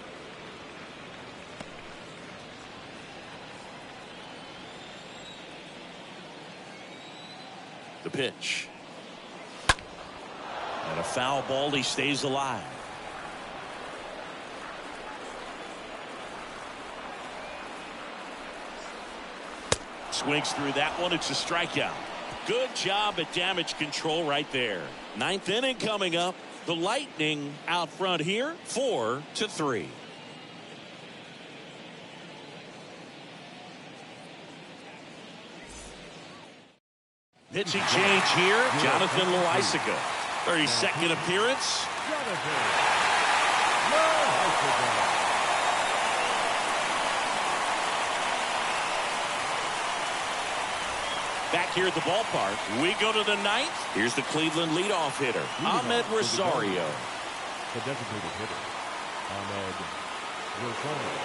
The pitch. And a foul ball. He stays alive. Swings through that one. It's a strikeout. Good job at damage control right there. 9th inning coming up. The Lightning out front here, 4-3. Pitching change here, Jonathan Loaisiga. 32nd appearance. Back here at the ballpark, we go to the 9th. Here's the Cleveland leadoff hitter, Ahmed Rosario. The designated hitter, Ahmed Rosario.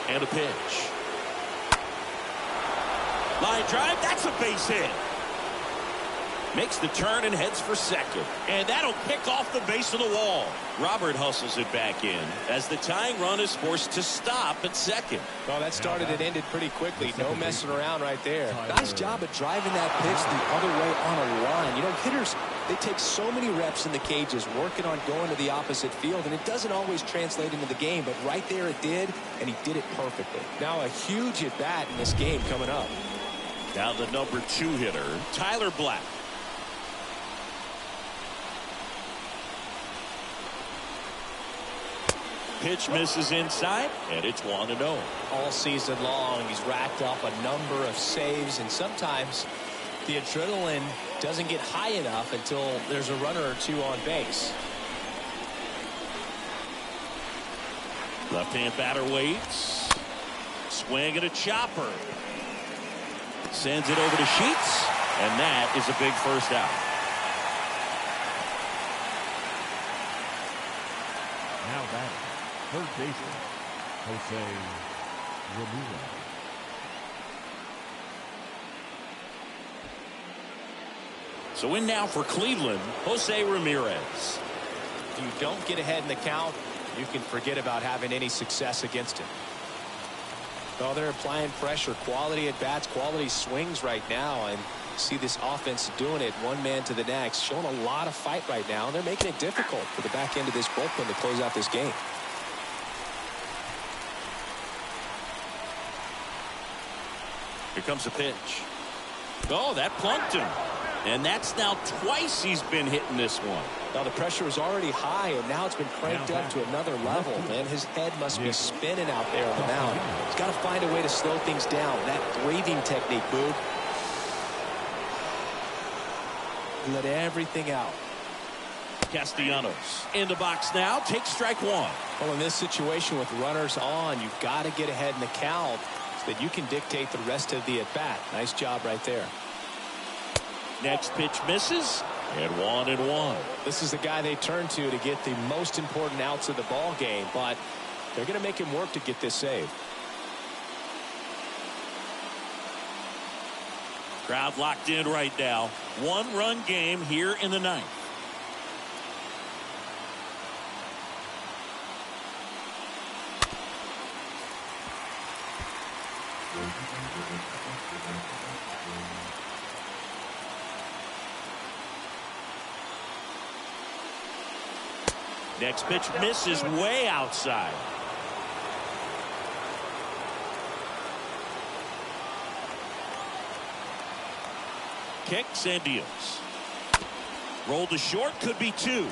And a pitch. Line drive, that's a base hit. Makes the turn and heads for second. And that'll pick off the base of the wall. Robert hustles it back in as the tying run is forced to stop at second. Well, that started and ended pretty quickly. No messing around right there. Nice job of driving that pitch the other way on a line. You know, hitters, they take so many reps in the cages working on going to the opposite field, and it doesn't always translate into the game, but right there it did, and he did it perfectly. Now a huge at-bat in this game coming up. Now the number 2 hitter, Tyler Black. Pitch misses inside, and it's 1-0. All season long, he's racked up a number of saves, and sometimes the adrenaline doesn't get high enough until there's a runner or two on base. Left-hand batter waits. Swing and a chopper. Sends it over to Sheets, and that is a big first out. Now batting, third baseman, Jose Ramirez. So in now for Cleveland, Jose Ramirez. If you don't get ahead in the count, you can forget about having any success against him. Well, they're applying pressure, quality at bats, quality swings right now, and see this offense doing it one man to the next, showing a lot of fight right now, and they're making it difficult for the back end of this bullpen to close out this game. Here comes the pitch. Oh, that plunked him. And that's now twice he's been hitting this one. Now the pressure is already high, and now it's been cranked up to another level. Man, his head must be spinning out there on the mound. He's got to find a way to slow things down. That breathing technique, Boog. Let everything out. Castellanos in the box now. Takes strike one. Well, in this situation with runners on, you've got to get ahead in the count so that you can dictate the rest of the at-bat. Nice job right there. Next pitch misses, and 1-1. This is the guy they turn to get the most important outs of the ball game, but they're going to make him work to get this save. Crowd locked in right now. One-run game here in the ninth. Next pitch misses way outside. Kicks and deals. Roll to short, could be two.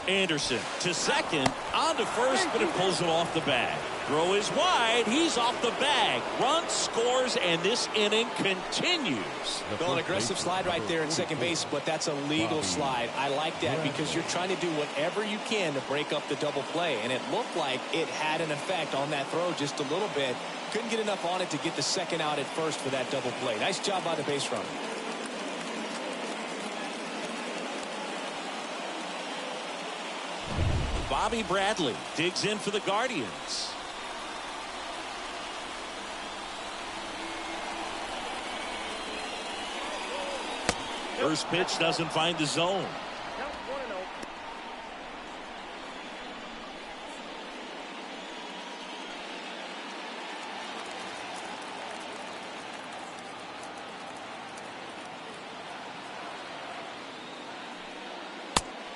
Anderson to second, on to first, but it pulls him off the bag. Throw is wide, he's off the bag. Run scores, and this inning continues. Well, an aggressive slide right there at second base, but that's a legal slide. I like that because you're trying to do whatever you can to break up the double play, and it looked like it had an effect on that throw just a little bit. Couldn't get enough on it to get the second out at first for that double play. Nice job by the base runner. Bobby Bradley digs in for the Guardians. First pitch doesn't find the zone. Count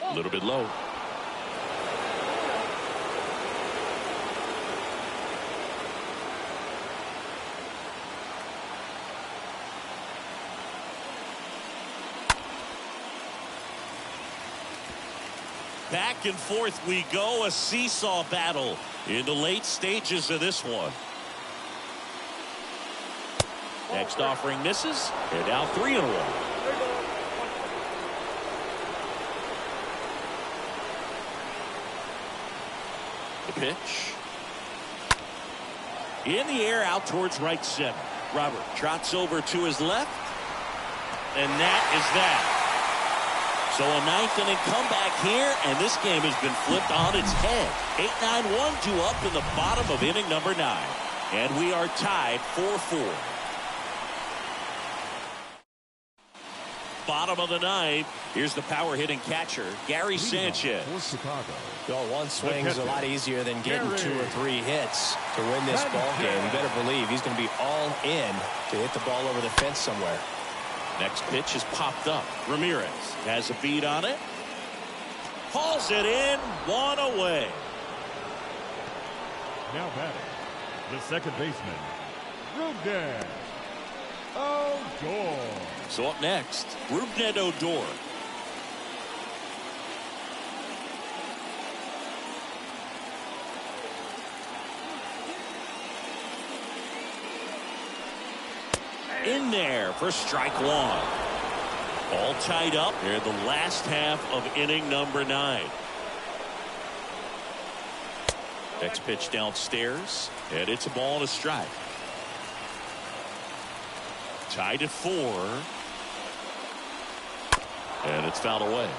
1-0. A little bit low. Back and forth we go, a seesaw battle in the late stages of this one. Next offering misses, and now 3-1. The pitch. In the air out towards right center. Robert trots over to his left, and that is that. So a ninth inning comeback here, and this game has been flipped on its head. 8-9-1 due up in the bottom of inning number 9. And we are tied 4-4. Bottom of the ninth. Here's the power hitting catcher, Gary Sanchez. Well, one swing is a lot easier than getting 2 or 3 hits to win this ball game. You better believe he's going to be all in to hit the ball over the fence somewhere. Next pitch is popped up. Ramirez has a beat on it. Hauls it in. 1 away. Now batting, the second baseman, Rougned Odor. So up next, Rougned Odor. In there for strike one. All tied up here in the last half of inning number 9. Next pitch downstairs, and it's a ball and a strike. Tied at 4. And it's fouled away.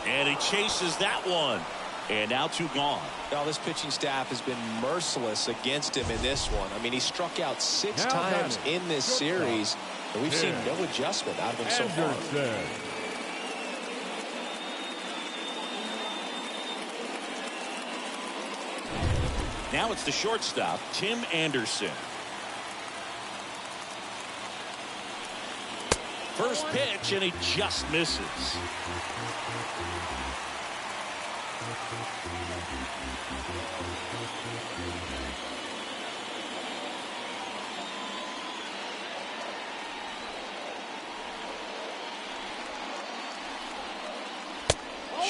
And he chases that one. And now 2 gone. Now this pitching staff has been merciless against him in this one. I mean, he struck out 6 times in this series, and we've seen no adjustment out of him so far. Now it's the shortstop, Tim Anderson. First pitch, and he just misses.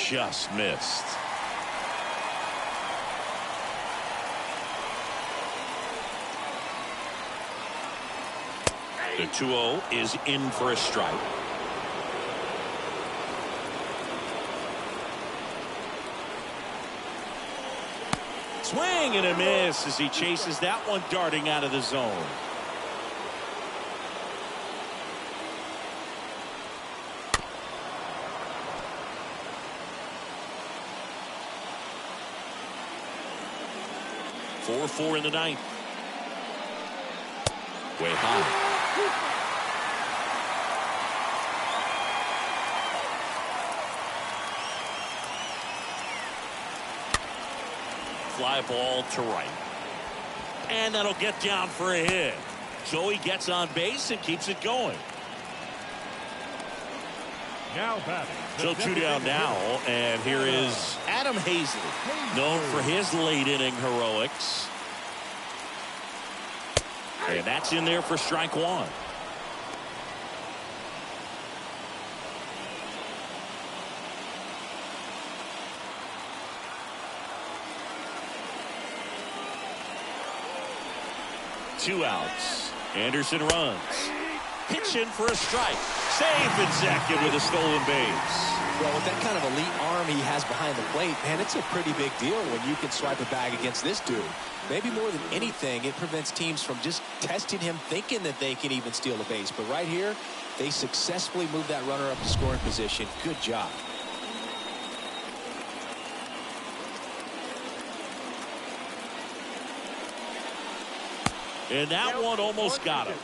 Just missed. The 2-0 is in for a strike. Swing and a miss as he chases that one darting out of the zone. Four in the ninth. Way high. Fly ball to right. And that'll get down for a hit. So he gets on base and keeps it going. Now batting. So 2 down now, and here is Adam Hazley, known for his late inning heroics. And that's in there for strike one. Two outs. Anderson runs. Pitching for a strike. Safe in second with a stolen base. Well, with that kind of elite arm he has behind the plate, man, it's a pretty big deal when you can swipe a bag against this dude. Maybe more than anything, it prevents teams from just testing him, thinking that they can even steal a base. But right here, they successfully move that runner up to scoring position. Good job. And that one almost got him.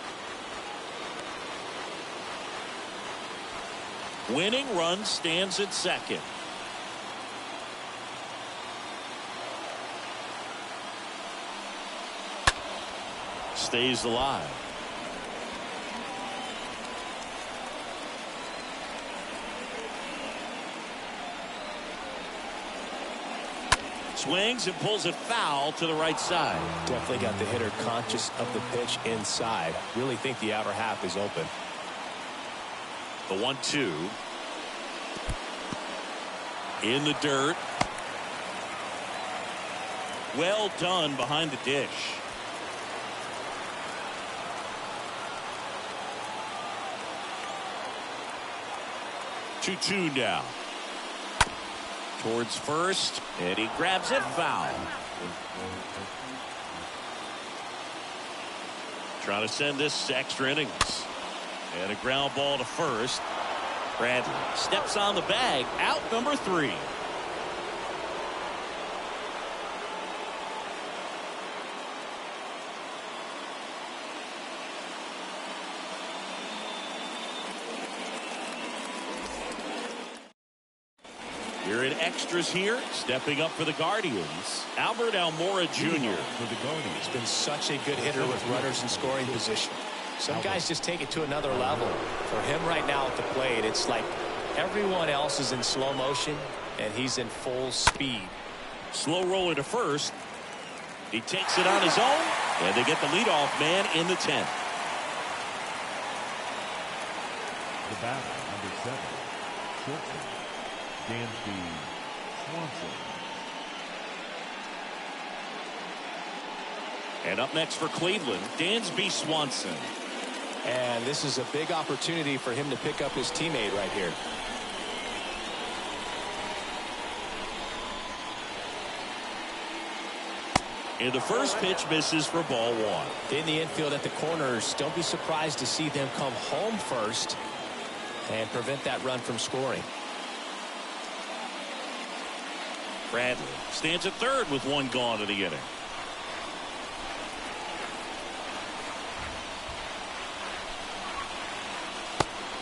Winning run stands at second. Stays alive. Swings and pulls it foul to the right side. Definitely got the hitter conscious of the pitch inside. Really think the outer half is open. The 1-2. In the dirt. Well done behind the dish. Two now. Towards first, and he grabs it foul. Trying to send this to extra innings. And a ground ball to first. Bradley steps on the bag. Out number 3. You're in extras here. Stepping up for the Guardians, Albert Almora Jr. He's been such a good hitter with runners in scoring position. Some guys just take it to another level. For him right now at the plate, it's like everyone else is in slow motion, and he's in full speed. Slow roller to first. He takes it on his own, and they get the leadoff man in the 10th. The batter, number 7, shortstop, Dansby Swanson. And up next for Cleveland, Dansby Swanson. And this is a big opportunity for him to pick up his teammate right here. And the first pitch misses for ball 1. In the infield at the corners, don't be surprised to see them come home first and prevent that run from scoring. Bradley stands at third with 1 gone in the inning.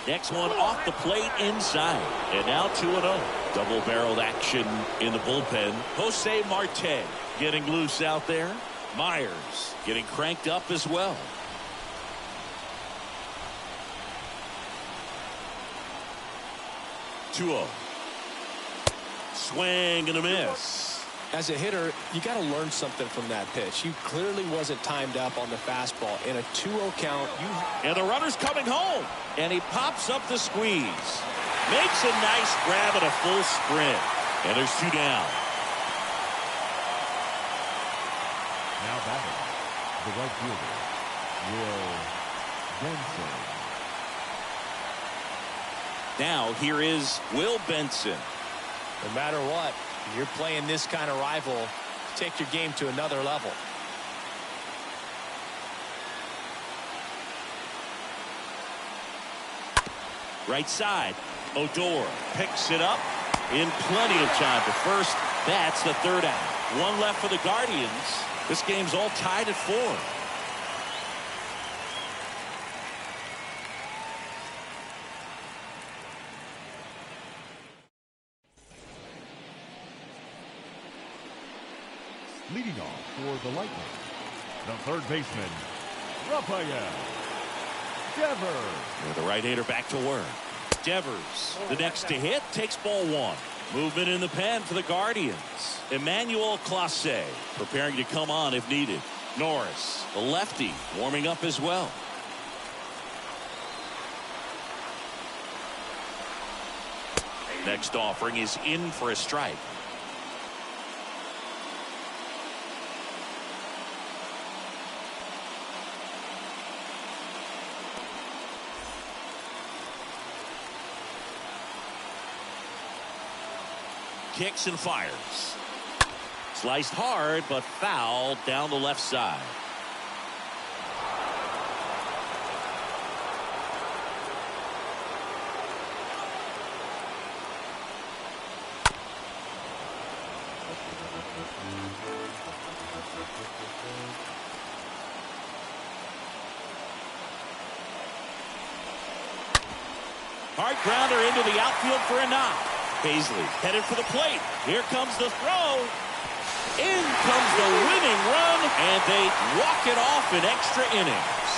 Next one off the plate inside. And now 2-0. Double-barreled action in the bullpen. Jose Marte getting loose out there. Myers getting cranked up as well. Swing and a miss. As a hitter, you got to learn something from that pitch. He clearly wasn't timed up on the fastball. In a 2-0 count, and the runner's coming home, and he pops up the squeeze. Makes a nice grab at a full sprint, and there's 2 down. Now batting, the right fielder, Will Benson. Now here is Will Benson. No matter what, you're playing this kind of rival, take your game to another level. Right side. Odor picks it up in plenty of time for first. That's the third out. One left for the Guardians. This game's all tied at 4. Leading off for the Lightning, the third baseman, Rafael Devers. And the right-hander back to work. Devers, the next to hit, takes ball 1. Movement in the pen for the Guardians. Emmanuel Clase preparing to come on if needed. Norris, the lefty, warming up as well. Next offering is in for a strike. Kicks and fires. Sliced hard, but foul down the left side. Hard grounder into the outfield for a knock. Paisley headed for the plate. Here comes the throw. In comes the winning run, and they walk it off in extra innings.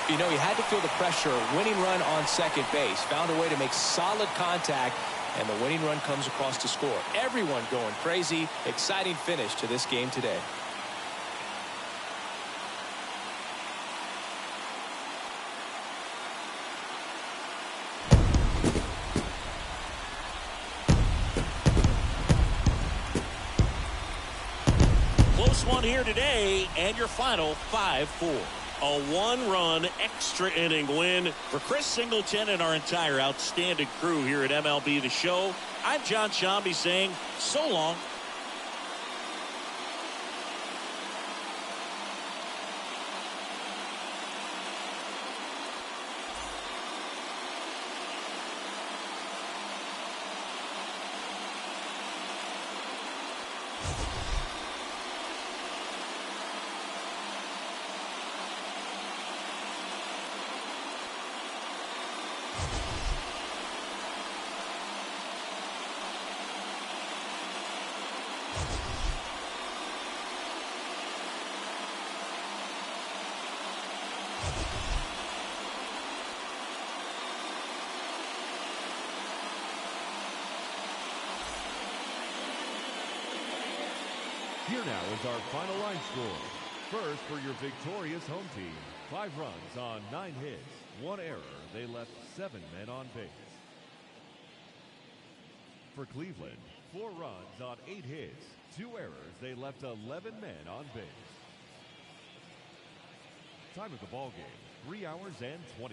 You know, he had to feel the pressure. Winning run on second base. Found a way to make solid contact, and the winning run comes across to score. Everyone going crazy. Exciting finish to this game today. Close one here today, and your final 5-4. A 1-run extra inning win for Chris Singleton and our entire outstanding crew here at MLB The Show. I'm John Shambi saying so long. Here now is our final line score. First, for your victorious home team, 5 runs on 9 hits, 1 error. They left 7 men on base. For Cleveland, 4 runs on 8 hits, 2 errors. They left 11 men on base. Time of the ball game, 3 hours and 20.